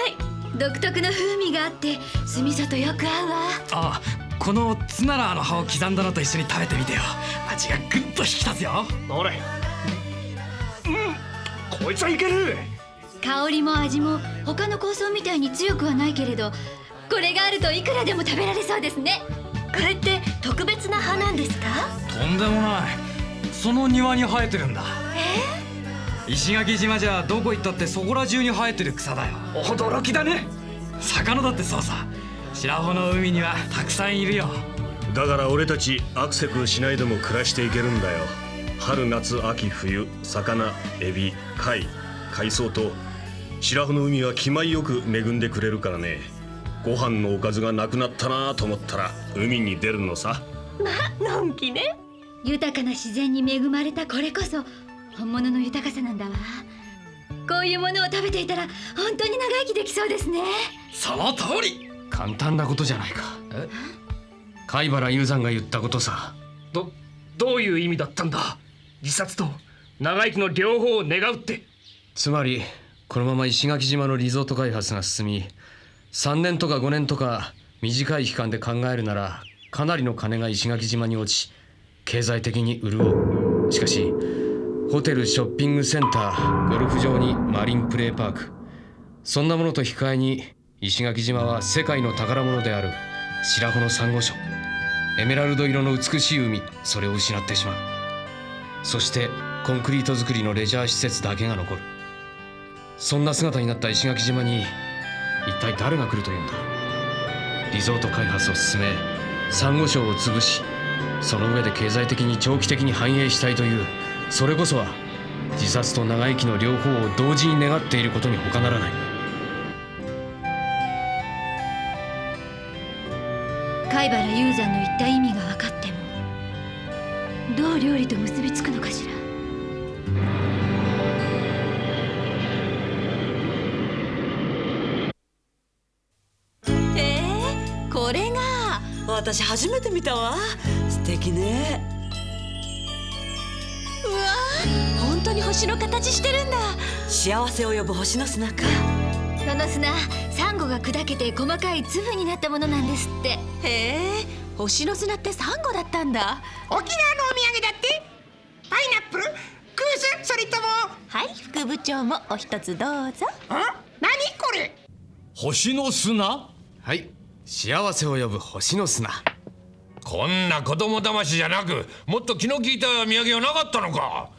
独特の風味があって酢味噌とよく合うわ。あ、このツナラーの葉を刻んだのと一緒に食べてみてよ。味がぐっと引き立つよ。どれ？こいつはいける。香りも味も他の香草みたいに強くはないけれど、これがあるといくらでも食べられそうですね。これって特別な葉なんですか？とんでもない。その庭に生えてるんだ。石垣島じゃどこ行ったってそこら中に生えてる草だよ。驚きだね。魚だってそうさ。白穂の海にはたくさんいるよ。だから俺たちアクセクしないでも暮らしていけるんだよ。春夏秋冬、魚、エビ、貝、海藻と白穂の海は気前よく恵んでくれるからね。ご飯のおかずがなくなったなと思ったら海に出るのさ。のんきね。豊かな自然に恵まれたこれこそ本物の豊かさなんだわ。こういうものを食べていたら本当に長生きできそうですね。その通り。簡単なことじゃないか。貝原雄山が言ったことさ。どういう意味だったんだ？自殺と長生きの両方を願うって。つまりこのまま石垣島のリゾート開発が進み、3年とか5年とか短い期間で考えるならかなりの金が石垣島に落ち、経済的に潤う。しかしホテル、ショッピングセンター、ゴルフ場にマリンプレーパーク、そんなものと引き換えに石垣島は世界の宝物である白穂のサンゴ礁、エメラルド色の美しい海、それを失ってしまう。そしてコンクリート造りのレジャー施設だけが残る。そんな姿になった石垣島に一体誰が来るというんだ。リゾート開発を進め、サンゴ礁を潰し、その上で経済的に長期的に繁栄したいという、それこそは自殺と長生きの両方を同時に願っていることに他ならない。貝原雄山の言った意味が分かってもどう料理と結びつくのかしら。これが私初めて見たわ。素敵ね。うわー、本当に星の形してるんだ。幸せを呼ぶ星の砂か。その砂、サンゴが砕けて細かい粒になったものなんですって。へえ、星の砂ってサンゴだったんだ。沖縄のお土産だって。パイナップル、クース、それとも。はい、副部長もお一つどうぞ。何これ？星の砂？はい、幸せを呼ぶ星の砂。こんな子供騙しじゃなく、もっと気の利いた土産はなかったのか。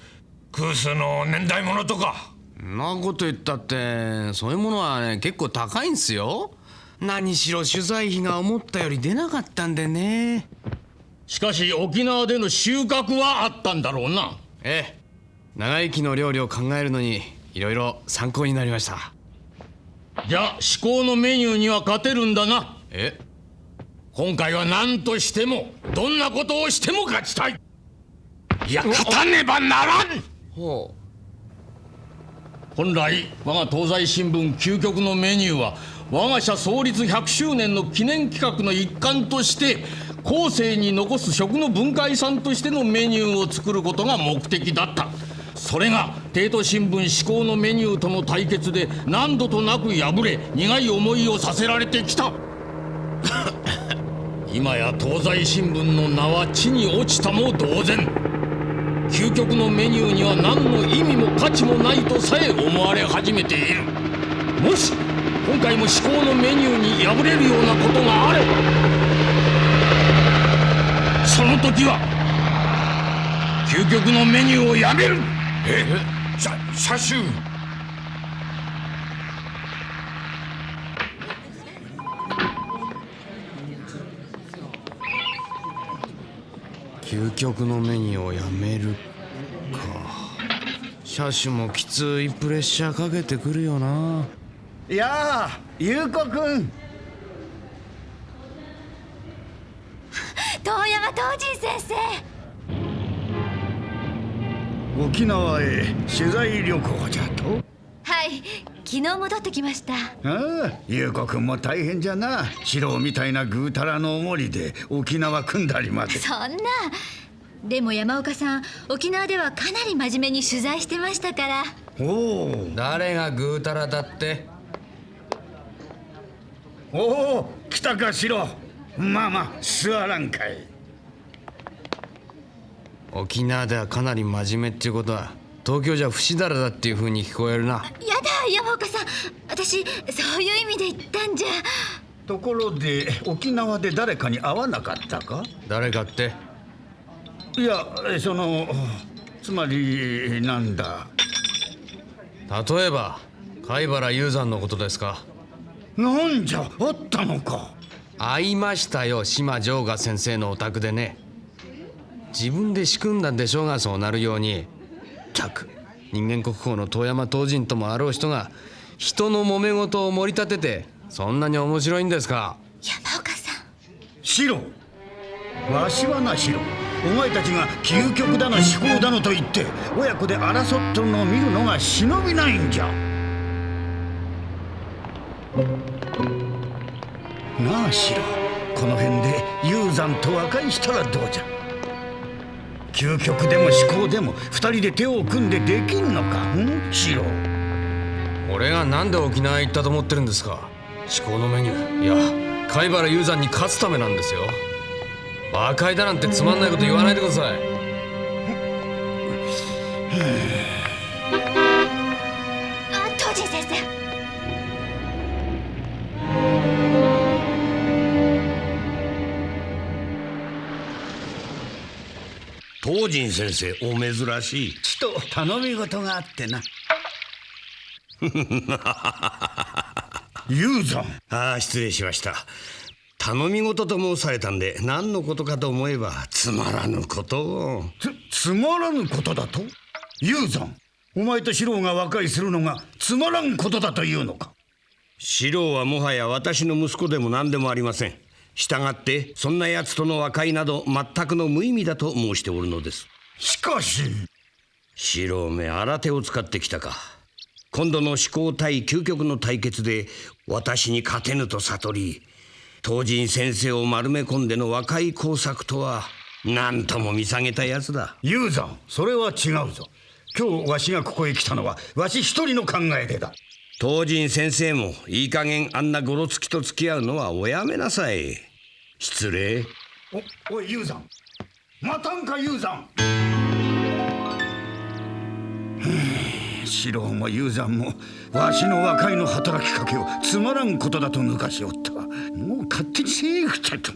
空数の年代物とか。んなこと言ったってそういうものはね、結構高いんすよ。何しろ取材費が思ったより出なかったんでね。しかし沖縄での収穫はあったんだろうな。ええ、長生きの料理を考えるのにいろいろ参考になりました。じゃあ至高のメニューには勝てるんだな。今回は何としてもどんなことをしても勝ちたい。いや、勝たねばならん。本来我が東西新聞究極のメニューは我が社創立100周年の記念企画の一環として後世に残す食の文化遺産としてのメニューを作ることが目的だった。それが帝都新聞至高のメニューとの対決で何度となく敗れ、苦い思いをさせられてきた。今や東西新聞の名は地に落ちたも同然。究極のメニューには何の意味も価値もないとさえ思われ始めている。もし今回も至高のメニューに敗れるようなことがあれば、その時は究極のメニューをやめる。車種。究極のメニューをやめるか。車種もきついプレッシャーかけてくるよな。やあ、優子くん。遠山東仁先生。沖縄へ取材旅行じゃと。はい、昨日戻ってきました。ああ、優子くんも大変じゃな。四郎みたいなぐうたらのおもりで沖縄組んだりまで。そんな。でも山岡さん、沖縄ではかなり真面目に取材してましたから。おお、誰がぐうたらだって。おお、来たか四郎。まあまあ座らんかい。沖縄ではかなり真面目っていうことは東京じゃ不死だらだっていう風に聞こえるな。やだ山岡さん、私そういう意味で言ったんじゃ。ところで沖縄で誰かに会わなかったか？誰かって？いやつまりなんだ。例えば貝原雄山のことですか？なんじゃ、あったのか。会いましたよ、島城賀先生のお宅でね。自分で仕組んだんでしょうが、そうなるように。人間国宝の遠山東人ともあろう人が人の揉め事を盛り立ててそんなに面白いんですか？山岡さん。シロ、わしはなシロ、お前たちが究極だの至高だのと言って親子で争っとるのを見るのが忍びないんじゃ。なあシロ、この辺で雄山と和解したらどうじゃ。究極でも至高でも二人で手を組んでできんのか、シロ。俺がなんで沖縄へ行ったと思ってるんですか？至高のメニュー、いや貝原雄山に勝つためなんですよ。和解だなんてつまんないこと言わないでください。東人先生。東人先生、お珍しい。ちと頼み事があってな。雄山。ああ、失礼しました。頼み事と申されたんで何のことかと思えばつまらぬことを。つまらぬことだと？雄山、お前と四郎が和解するのがつまらんことだというのか？四郎はもはや私の息子でも何でもありません。したがってそんな奴との和解など全くの無意味だと申しておるのです。しかし四郎め、新手を使ってきたか。今度の至高対究極の対決で私に勝てぬと悟り、東人先生を丸め込んでの和解工作とは何とも見下げたやつだ。雄山、それは違うぞ。今日わしがここへ来たのはわし一人の考えでだ。東人先生もいい加減あんなゴロつきと付き合うのはおやめなさい。失礼。おい雄山、待たんか雄山。四郎も雄山もわしの和解の働きかけをつまらんことだと抜かしおったわ。もう勝手にせえくちゃと。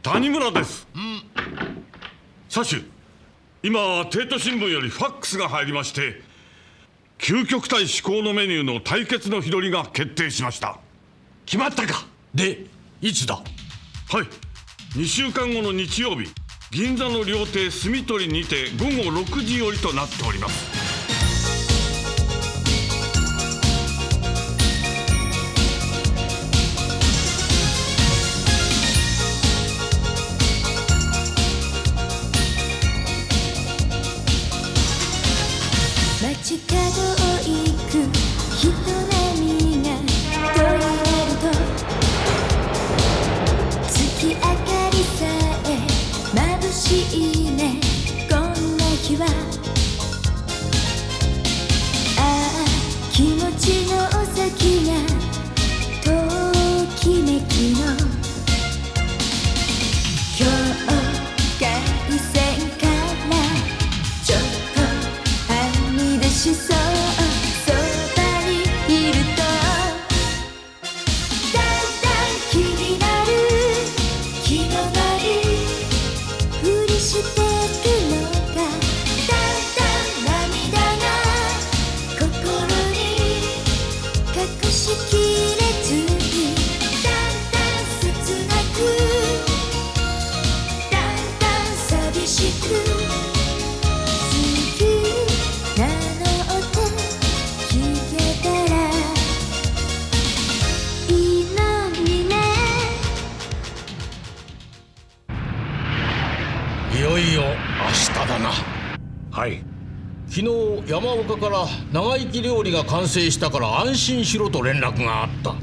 谷村です。社主、今帝都新聞よりファックスが入りまして、究極対至高のメニューの対決の日取りが決定しました。決まったか。でいつだ？はい、2週間後の日曜日、銀座の料亭住取にて午後6時よりとなっております。街角を行く人波が途切れると、月明かりさえ眩しいね。こんな日はああ、気持ちの先がときめきの境界線からちょっとはみ出しそう。そばにいるとだんだん気になる。気のないふりしてくのか。だんだん涙が心に隠しきれずに、だんだん切なく、だんだん寂しく。いよいよ明日だな。はい。昨日山岡から長生き料理が完成したから安心しろと連絡があった。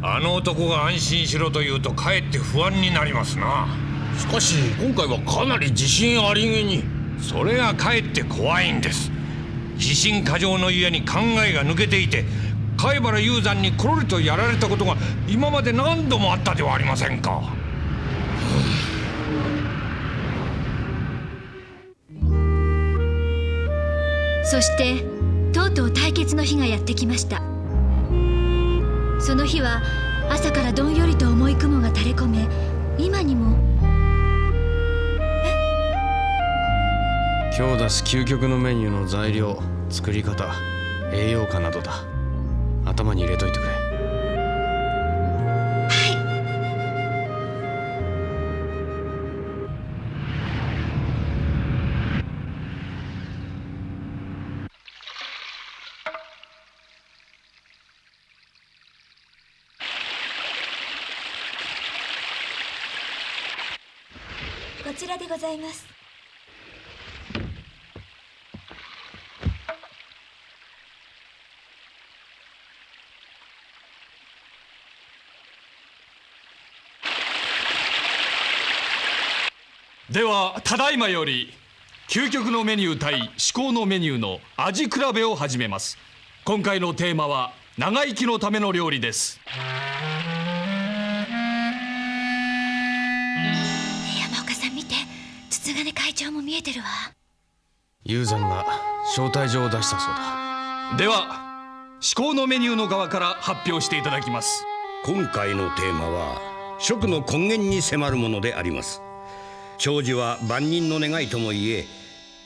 あの男が安心しろと言うとかえって不安になりますな。しかし今回はかなり自信ありげに。それがかえって怖いんです。自信過剰のゆえに考えが抜けていて、貝原雄山にコロリとやられたことが今まで何度もあったではありませんか。そしてとうとう対決の日がやってきました。その日は朝からどんよりと重い雲が垂れ込め、今にも今日出す究極のメニューの材料、作り方、栄養価などだ。頭に入れといてくれ。こちらでございます。ではただいまより究極のメニュー対至高のメニューの味比べを始めます。今回のテーマは長生きのための料理です。山岡さん見て、筒金会長も見えてるわ。雄山が招待状を出したそうだ。では至高のメニューの側から発表していただきます。今回のテーマは食の根源に迫るものであります。長寿は万人の願いともいえ、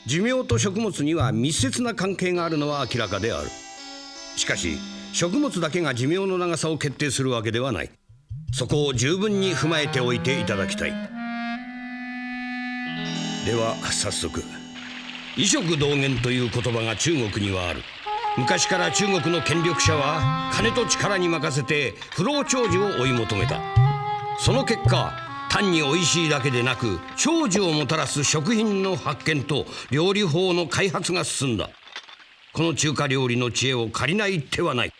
寿命と食物には密接な関係があるのは明らかである。しかし食物だけが寿命の長さを決定するわけではない。そこを十分に踏まえておいていただきたい。では早速、医食同源という言葉が中国にはある。昔から中国の権力者は金と力に任せて不老長寿を追い求めた。その結果、単に美味しいだけでなく長寿をもたらす食品の発見と料理法の開発が進んだ。この中華料理の知恵を借りない手はない。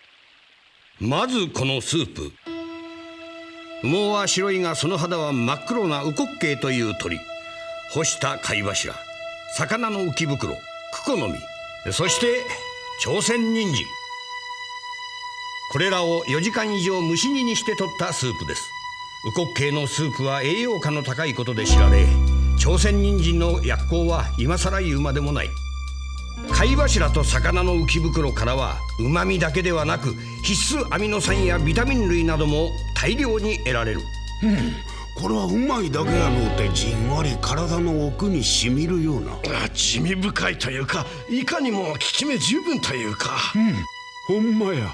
まずこのスープ。羽毛は白いがその肌は真っ黒なウコッケイという鳥。干した貝柱、魚の浮き袋、クコの実、そして朝鮮人参。これらを4時間以上蒸し煮にして取ったスープです。ウコッケイのスープは栄養価の高いことで知られ、朝鮮人参の薬効は今更言うまでもない。貝柱と魚の浮き袋からはうまみだけではなく必須アミノ酸やビタミン類なども大量に得られる。これはうまいだけやのうてじんわり体の奥にしみるような。滋味深いというか、いかにも効き目十分というか。ほんまや。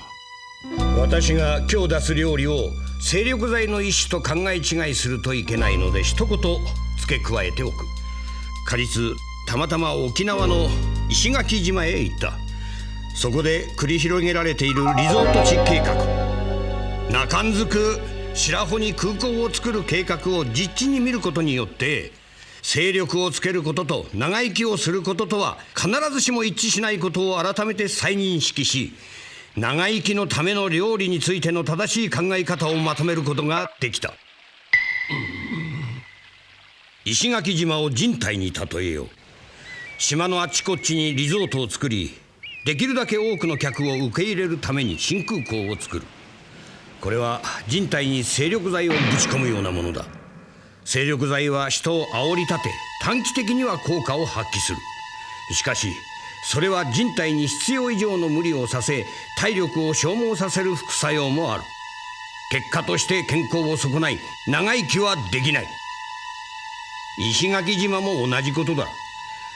私が今日出す料理を精力剤の一種と考え違いするといけないので一言付け加えておく。仮日たまたま沖縄の石垣島へ行った。そこで繰り広げられているリゾート地計画、中んずく白穂に空港を作る計画を実地に見ることによって、精力をつけることと長生きをすることとは必ずしも一致しないことを改めて再認識し、長生きのための料理についての正しい考え方をまとめることができた。石垣島を人体に例えよう。島のあっちこっちにリゾートを作り、できるだけ多くの客を受け入れるために新空港を作る。これは人体に精力剤をぶち込むようなものだ。精力剤は人を煽り立て、短期的には効果を発揮する。しかしそれは人体に必要以上の無理をさせ、体力を消耗させる副作用もある。結果として健康を損ない長生きはできない。石垣島も同じことだ。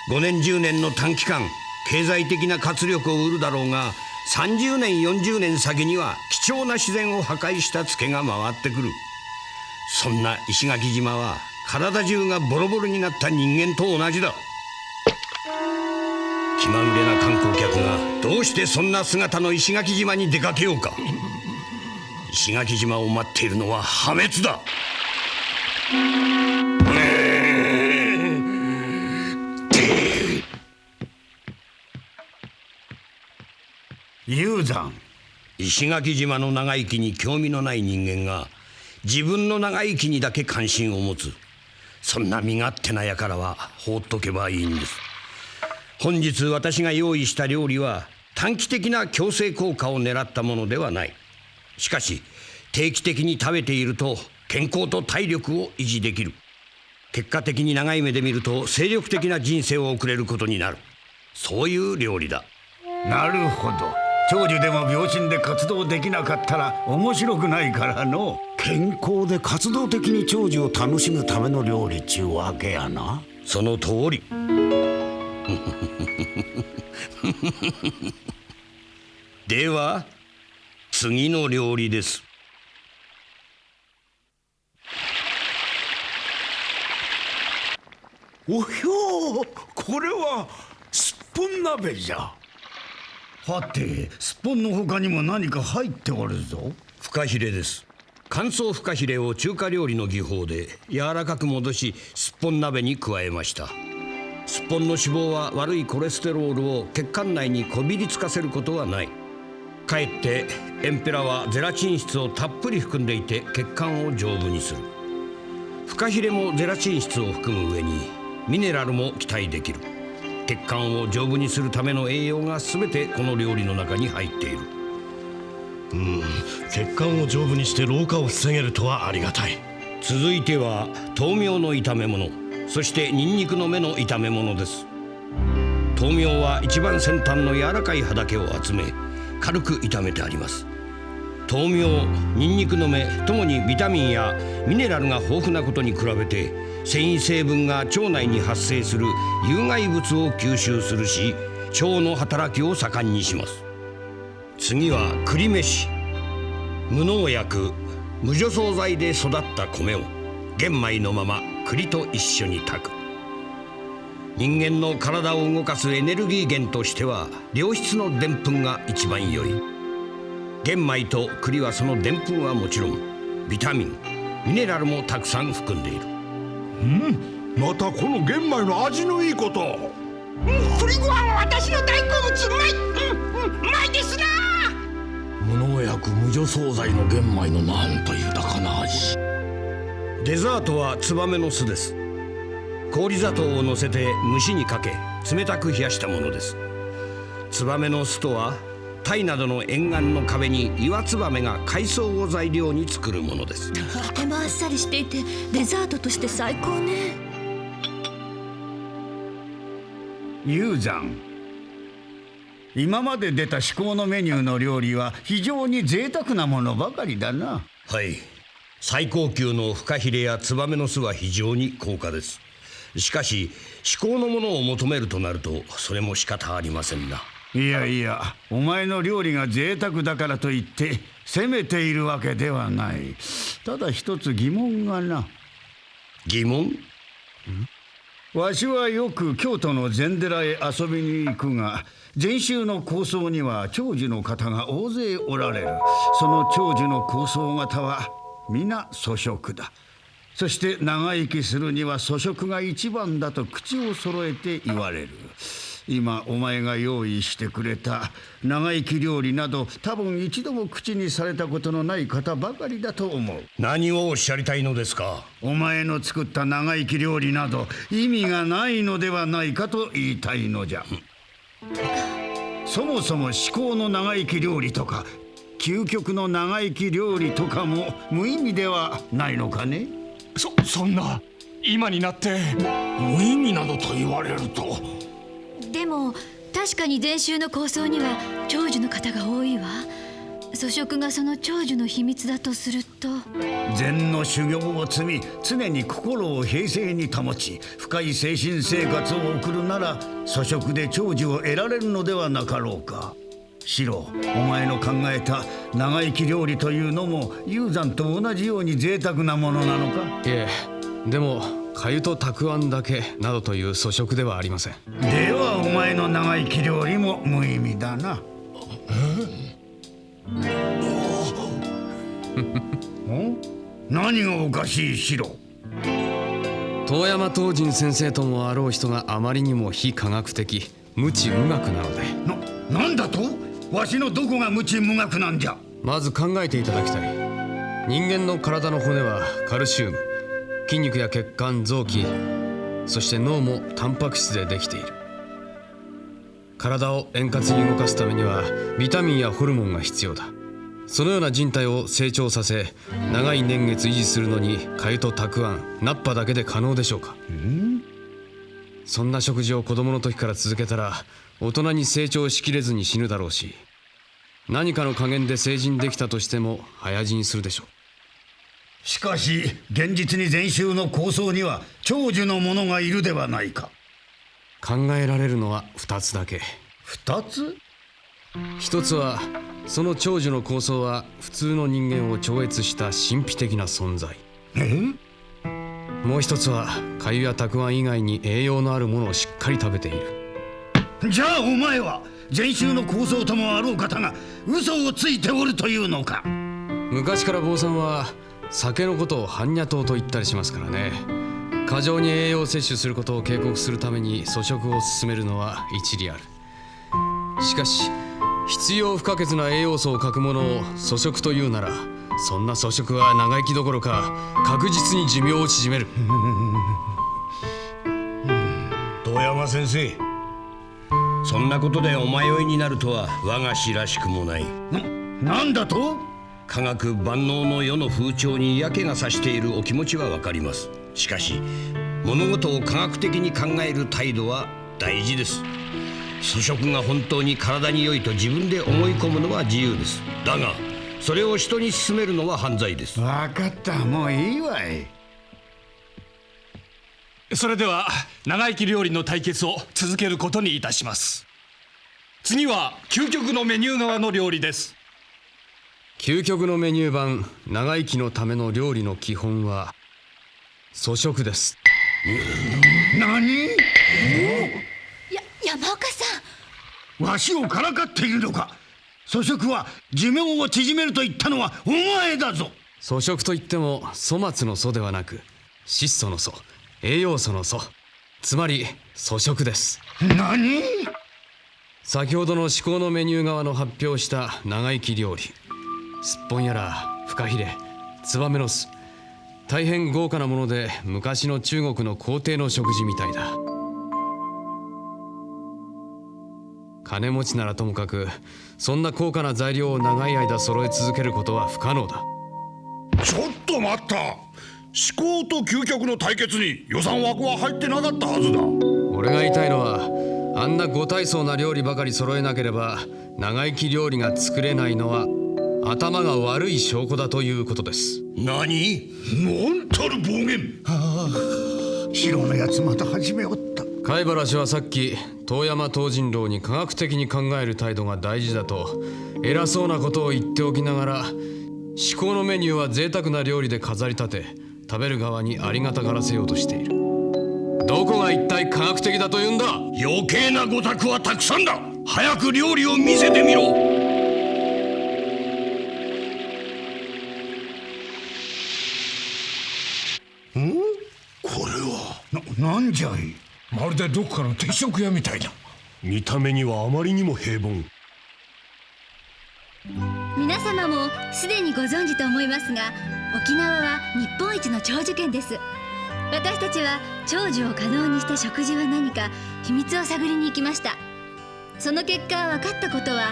5年10年の短期間、経済的な活力を得るだろうが、30年40年先には貴重な自然を破壊したツケが回ってくる。そんな石垣島は体中がボロボロになった人間と同じだ。気まぐれな観光客がどうしてそんな姿の石垣島に出かけようか。石垣島を待っているのは破滅だ。雄山、石垣島の長生きに興味のない人間が自分の長生きにだけ関心を持つ、そんな身勝手な輩は放っとけばいいんです。本日私が用意した料理は短期的な矯正効果を狙ったものではない。しかし定期的に食べていると健康と体力を維持できる。結果的に長い目で見ると精力的な人生を送れることになる。そういう料理だ。なるほど。長寿でも病身で活動できなかったら面白くないからの。健康で活動的に長寿を楽しむための料理っちゅうわけやな。その通り。では次の料理です。おひょー、これはすっぽん鍋じゃ。はて、すっぽんの他にも何か入っておるぞ。フカヒレです。乾燥フカヒレを中華料理の技法で柔らかく戻し、すっぽん鍋に加えました。すっぽんの脂肪は悪いコレステロールを血管内にこびりつかせることはない。かえってエンペラはゼラチン質をたっぷり含んでいて血管を丈夫にする。フカヒレもゼラチン質を含む上にミネラルも期待できる。血管を丈夫にするための栄養が全てこの料理の中に入っている。血管を丈夫にして老化を防げるとはありがたい。続いては豆苗の炒め物、そしてニンニクの芽の炒め物です。豆苗は一番先端の柔らかい葉だけを集め軽く炒めてあります。豆苗、ニンニクの芽ともにビタミンやミネラルが豊富なことに比べて繊維成分が腸内に発生する有害物を吸収するし、腸の働きを盛んにします。次は栗飯。無農薬無除草剤で育った米を玄米のまま栗と一緒に炊く。人間の体を動かすエネルギー源としては良質のでんぷんが一番良い。玄米と栗はそのでんぷんはもちろんビタミン、ミネラルもたくさん含んでいる。またこの玄米の味のいいこと。栗ご飯は私の大好物。うまい、うまいですな。無農薬無除草剤の玄米のなんと豊かな味。デザートはツバメの巣です。氷砂糖を乗せて蒸しにかけ冷たく冷やしたものです。ツバメの巣とはタイなどの沿岸の壁に岩ツバメが海藻を材料に作るものです。とてもあっさりしていてデザートとして最高ね。ユーザン、今まで出た至高のメニューの料理は非常に贅沢なものばかりだな。はい、最高級のフカヒレやツバメの巣は非常に高価です。しかし至高のものを求めるとなるとそれも仕方ありませんな。いやいや、お前の料理が贅沢だからといって責めているわけではない。ただ一つ疑問がな。疑問？わしはよく京都の禅寺へ遊びに行くが、禅宗の高僧には長寿の方が大勢おられる。その長寿の高僧方は皆粗食だ。そして長生きするには粗食が一番だと口を揃えて言われる。今お前が用意してくれた長生き料理など多分一度も口にされたことのない方ばかりだと思う。何をおっしゃりたいのですか？お前の作った長生き料理など意味がないのではないかと言いたいのじゃ。そもそも至高の長生き料理とか究極の長生き料理とかも無意味ではないのかね。そんな今になって無意味などと言われると。でも確かに禅宗の高僧には長寿の方が多いわ。粗食がその長寿の秘密だとすると、禅の修行を積み常に心を平静に保ち深い精神生活を送るなら粗食で長寿を得られるのではなかろうか。シロ、お前の考えた長生き料理というのもユーザンと同じように贅沢なものなのか？いえ、でも粥とたくあんだけなどという粗食ではありません。ではお前の長生き料理も無意味だな。何がおかしいシロ？遠山東仁先生ともあろう人があまりにも非科学的無知無学なので。なんだと？わしのどこが無知無学なんじゃ。まず考えていただきたい。人間の体の骨はカルシウム、筋肉や血管、臓器、そして脳もタンパク質でできている。体を円滑に動かすためにはビタミンやホルモンが必要だ。そのような人体を成長させ、長い年月維持するのに粥とたくあん、菜っぱだけで可能でしょうか。そんな食事を子供の時から続けたら大人に成長しきれずに死ぬだろうし、何かの加減で成人できたとしても早死にするでしょう。しかし現実に禅宗の構想には長寿の者がいるではないか。考えられるのは2つだけ。2つ？一つはその長寿の構想は普通の人間を超越した神秘的な存在。もう一つは粥やたくあん以外に栄養のあるものをしっかり食べている。じゃあお前は禅宗の構想ともあろう方が嘘をついておるというのか。昔から坊さんは酒のことを般若湯と言ったりしますからね。過剰に栄養を摂取することを警告するために粗食を勧めるのは一理ある。しかし必要不可欠な栄養素を欠くものを粗食というなら、そんな粗食は長生きどころか確実に寿命を縮める。遠山先生、そんなことでお迷いになるとは我が師らしくもない。なんだと？科学万能の世の風潮に嫌気がさしているお気持ちはわかります。しかし物事を科学的に考える態度は大事です。粗食が本当に体に良いと自分で思い込むのは自由です。だがそれを人に勧めるのは犯罪です。分かった、もういいわい。それでは長生き料理の対決を続けることにいたします。次は究極のメニュー側の料理です。究極のメニュー版長生きのための料理の基本は粗食です。何？山岡さん、わしをからかっているのか。粗食は寿命を縮めると言ったのはお前だぞ。粗食といっても粗末の粗ではなく質素の粗、栄養素の粗、つまり粗食です。何？先ほどの至高のメニュー側の発表した長生き料理、すっぽんやらフカヒレ、ツバメの巣、大変豪華なもので昔の中国の皇帝の食事みたいだ。金持ちならともかくそんな高価な材料を長い間揃え続けることは不可能だ。ちょっと待った。思考と究極の対決に予算枠は入ってなかったはずだ。俺が言いたいのは、あんなご大層な料理ばかり揃えなければ長生き料理が作れないのは頭が悪い証拠だということです。何？なんたる暴言。白のやつまた始めおった。貝原氏はさっき遠山東尋郎に科学的に考える態度が大事だと偉そうなことを言っておきながら、至高のメニューは贅沢な料理で飾り立て食べる側にありがたがらせようとしている。どこが一体科学的だというんだ。余計なご託はたくさんだ。早く料理を見せてみろ。これはなんじゃい。まるでどこかの定食屋みたいだ。見た目にはあまりにも平凡。皆様もすでにご存知と思いますが、沖縄は日本一の長寿県です。私たちは長寿を可能にした食事は何か秘密を探りに行きました。その結果分かったことは、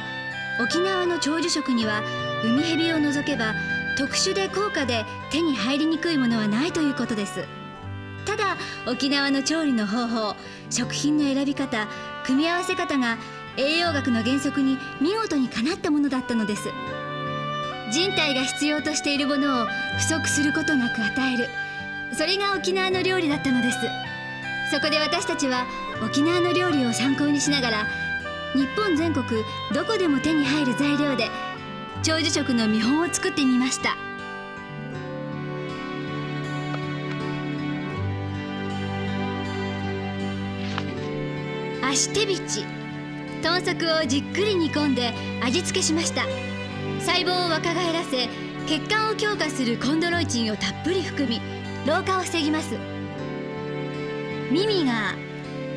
沖縄の長寿食には海蛇を除けば特殊で高価で手に入りにくいものはないということです。ただ沖縄の調理の方法、食品の選び方、組み合わせ方が栄養学の原則に見事にかなったものだったのです。人体が必要としているものを不足することなく与える、それが沖縄の料理だったのです。そこで私たちは沖縄の料理を参考にしながら、日本全国どこでも手に入る材料で長寿食の見本を作ってみました。足手びち、豚足をじっくり煮込んで味付けしました。細胞を若返らせ血管を強化するコンドロイチンをたっぷり含み老化を防ぎます。ミミガ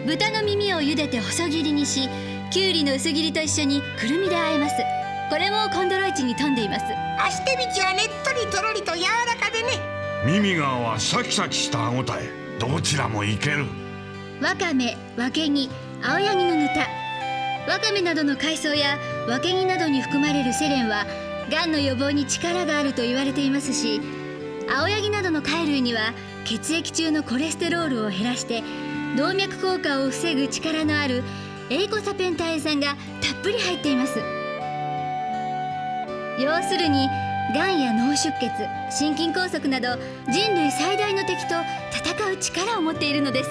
ー、豚の耳を茹でて細切りにしきゅうりの薄切りと一緒にくるみで和えます。これもコンドロイチに富んでいます。アステビチはねっとりとろりと柔らかでね。耳側はシャキシャキした歯ごたえ。どちらもいける。わかめ、わけぎ、青柳のぬた。わかめなどの海藻やわけぎなどに含まれるセレンはがんの予防に力があると言われていますし、青柳などの貝類には血液中のコレステロールを減らして動脈硬化を防ぐ力のあるエイコサペンタエン酸がたっぷり入っています。要するにがんや脳出血、心筋梗塞など人類最大の敵と戦う力を持っているのです。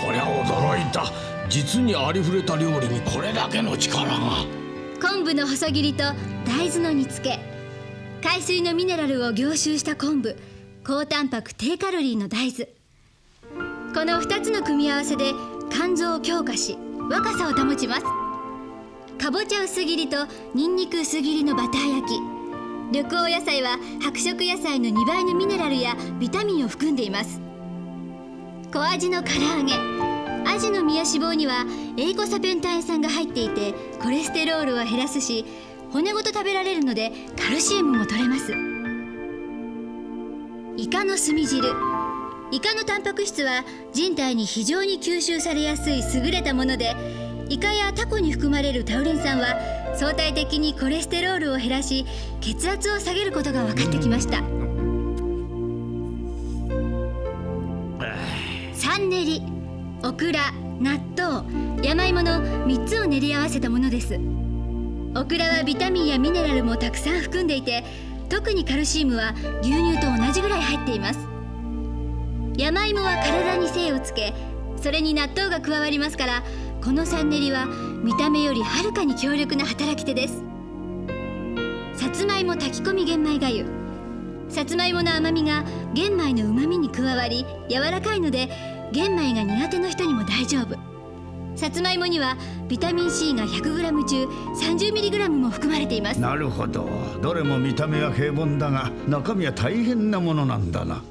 こりゃ驚いた。実にありふれた料理にこれだけの力が。昆布の細切りと大豆の煮付け、海水のミネラルを凝集した昆布、高タンパク低カロリーの大豆、この2つの組み合わせで肝臓を強化し若さを保ちます。かぼちゃ薄切りとニンニク薄切りのバター焼き、緑黄野菜は白色野菜の2倍のミネラルやビタミンを含んでいます。小アジの唐揚げ、アジの身や脂肪にはエイコサペンタエン酸が入っていてコレステロールを減らすし、骨ごと食べられるのでカルシウムも取れます。イカの炭汁、イカのタンパク質は人体に非常に吸収されやすい優れたもので、イカやタコに含まれるタウリン酸は相対的にコレステロールを減らし血圧を下げることが分かってきました。サンネリ、オクラ、納豆、山芋の3つを練り合わせたものです。オクラはビタミンやミネラルもたくさん含んでいて、特にカルシウムは牛乳と同じぐらい入っています。山芋は体に精をつけ、それに納豆が加わりますから、このサンネリは見た目よりはるかに強力な働き手です。さつまいも炊き込み玄米がゆ、さつまいもの甘みが玄米のうまみに加わり柔らかいので、玄米が苦手な人にも大丈夫。さつまいもにはビタミン C が 100g 中 30mg も含まれています。なるほど。どれも見た目は平凡だが中身は大変なものなんだな。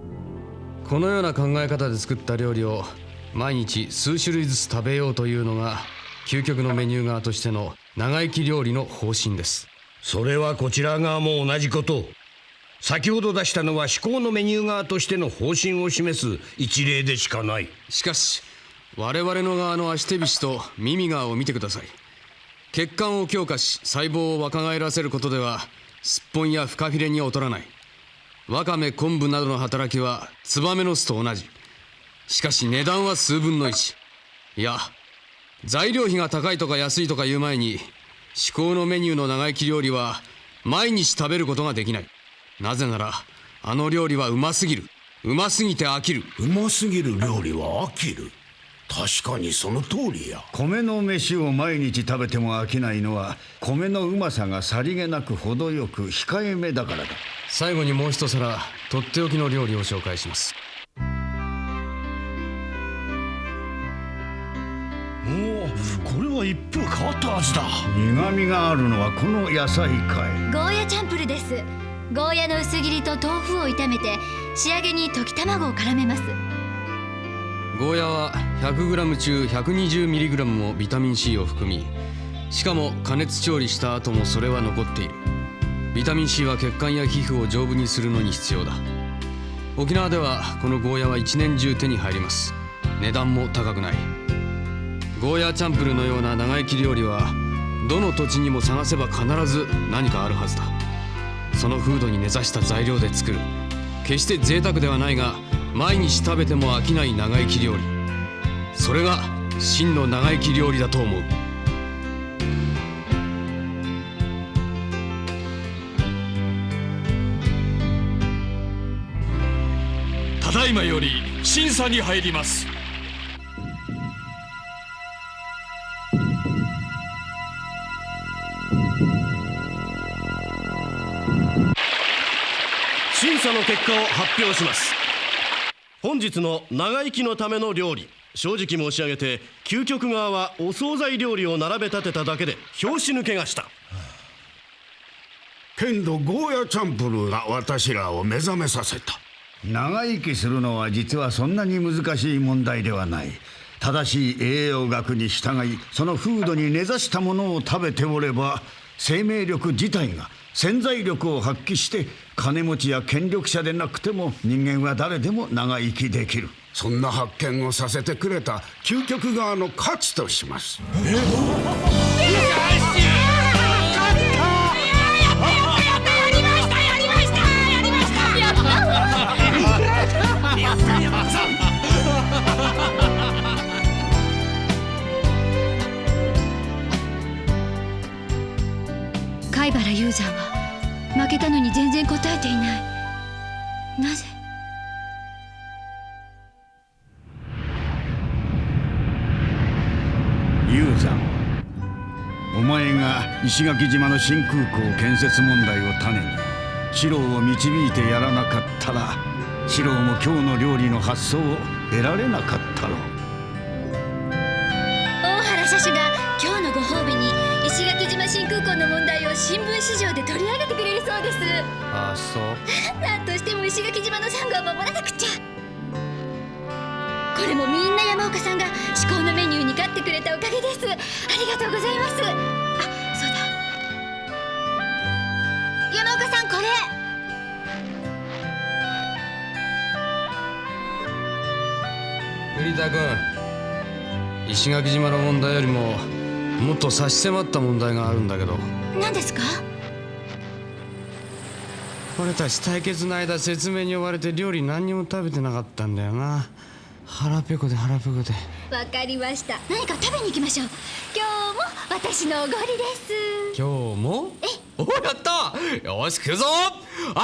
このような考え方で作った料理を毎日数種類ずつ食べようというのが究極のメニュー側としての長生き料理の方針です。それはこちら側も同じこと。先ほど出したのは至高のメニュー側としての方針を示す一例でしかない。しかし我々の側の足手菱と耳側を見てください。血管を強化し細胞を若返らせることではすっぽんやフカフィレに劣らない。わかめ、昆布などの働きはツバメの巣と同じ。しかし値段は数分の1。いや、材料費が高いとか安いとか言う前に、至高のメニューの長生き料理は毎日食べることができない。なぜならあの料理はうますぎる。うますぎて飽きる。うますぎる料理は飽きる。確かにその通りや。米の飯を毎日食べても飽きないのは米のうまさがさりげなく程よく控えめだからだ。最後にもう一皿とっておきの料理を紹介します。これは一風変わった味だ。苦みがあるのはこの野菜かい。ゴーヤチャンプルです。ゴーヤの薄切りと豆腐を炒めて仕上げに溶き卵を絡めます。ゴーヤは 100g 中 120mg もビタミン C を含み、しかも加熱調理した後もそれは残っている。ビタミン C は血管や皮膚を丈夫にするのに必要だ。沖縄ではこのゴーヤは一年中手に入ります。値段も高くない。ゴーヤチャンプルのような長生き料理はどの土地にも探せば必ず何かあるはずだ。その風土に根ざした材料で作る、決して贅沢ではないが毎日食べても飽きない長生き料理、それが真の長生き料理だと思う。ただいまより審査に入ります。審査の結果を発表します。本日の長生きのための料理、正直申し上げて究極側はお惣菜料理を並べ立てただけで拍子抜けがした。けんどゴーヤチャンプルーが私らを目覚めさせた。長生きするのは実はそんなに難しい問題ではない。正しい栄養学に従いその風土に根ざしたものを食べておれば生命力自体が潜在力を発揮して金持ちや権力者でなくても人間は誰でも長生きできる。そんな発見をさせてくれた究極側の勝ちとします。貝原雄山は負けたのに全然答えていない。なぜ？雄山、お前が石垣島の新空港建設問題を種に四郎を導いてやらなかったら四郎も今日の料理の発想を得られなかったろう。大原社主が今日のご褒美に石垣島新空港の問題を新聞市場で取り上げてくれるそうです。ああ、そう。なんとしても石垣島のサンゴを守らなくちゃ。これもみんな山岡さんが至高のメニューに買ってくれたおかげです。ありがとうございます。あ、そうだ、山岡さん、これ栗田君、石垣島の問題よりももっと差し迫った問題があるんだけど。何ですか？俺たち対決の間説明に追われて料理何にも食べてなかったんだよな。腹ペコで腹ペコで。わかりました。何か食べに行きましょう。今日も私のおごりです。今日も？お、やった。よし、食うぞ。ああ！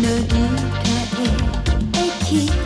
乗り換え駅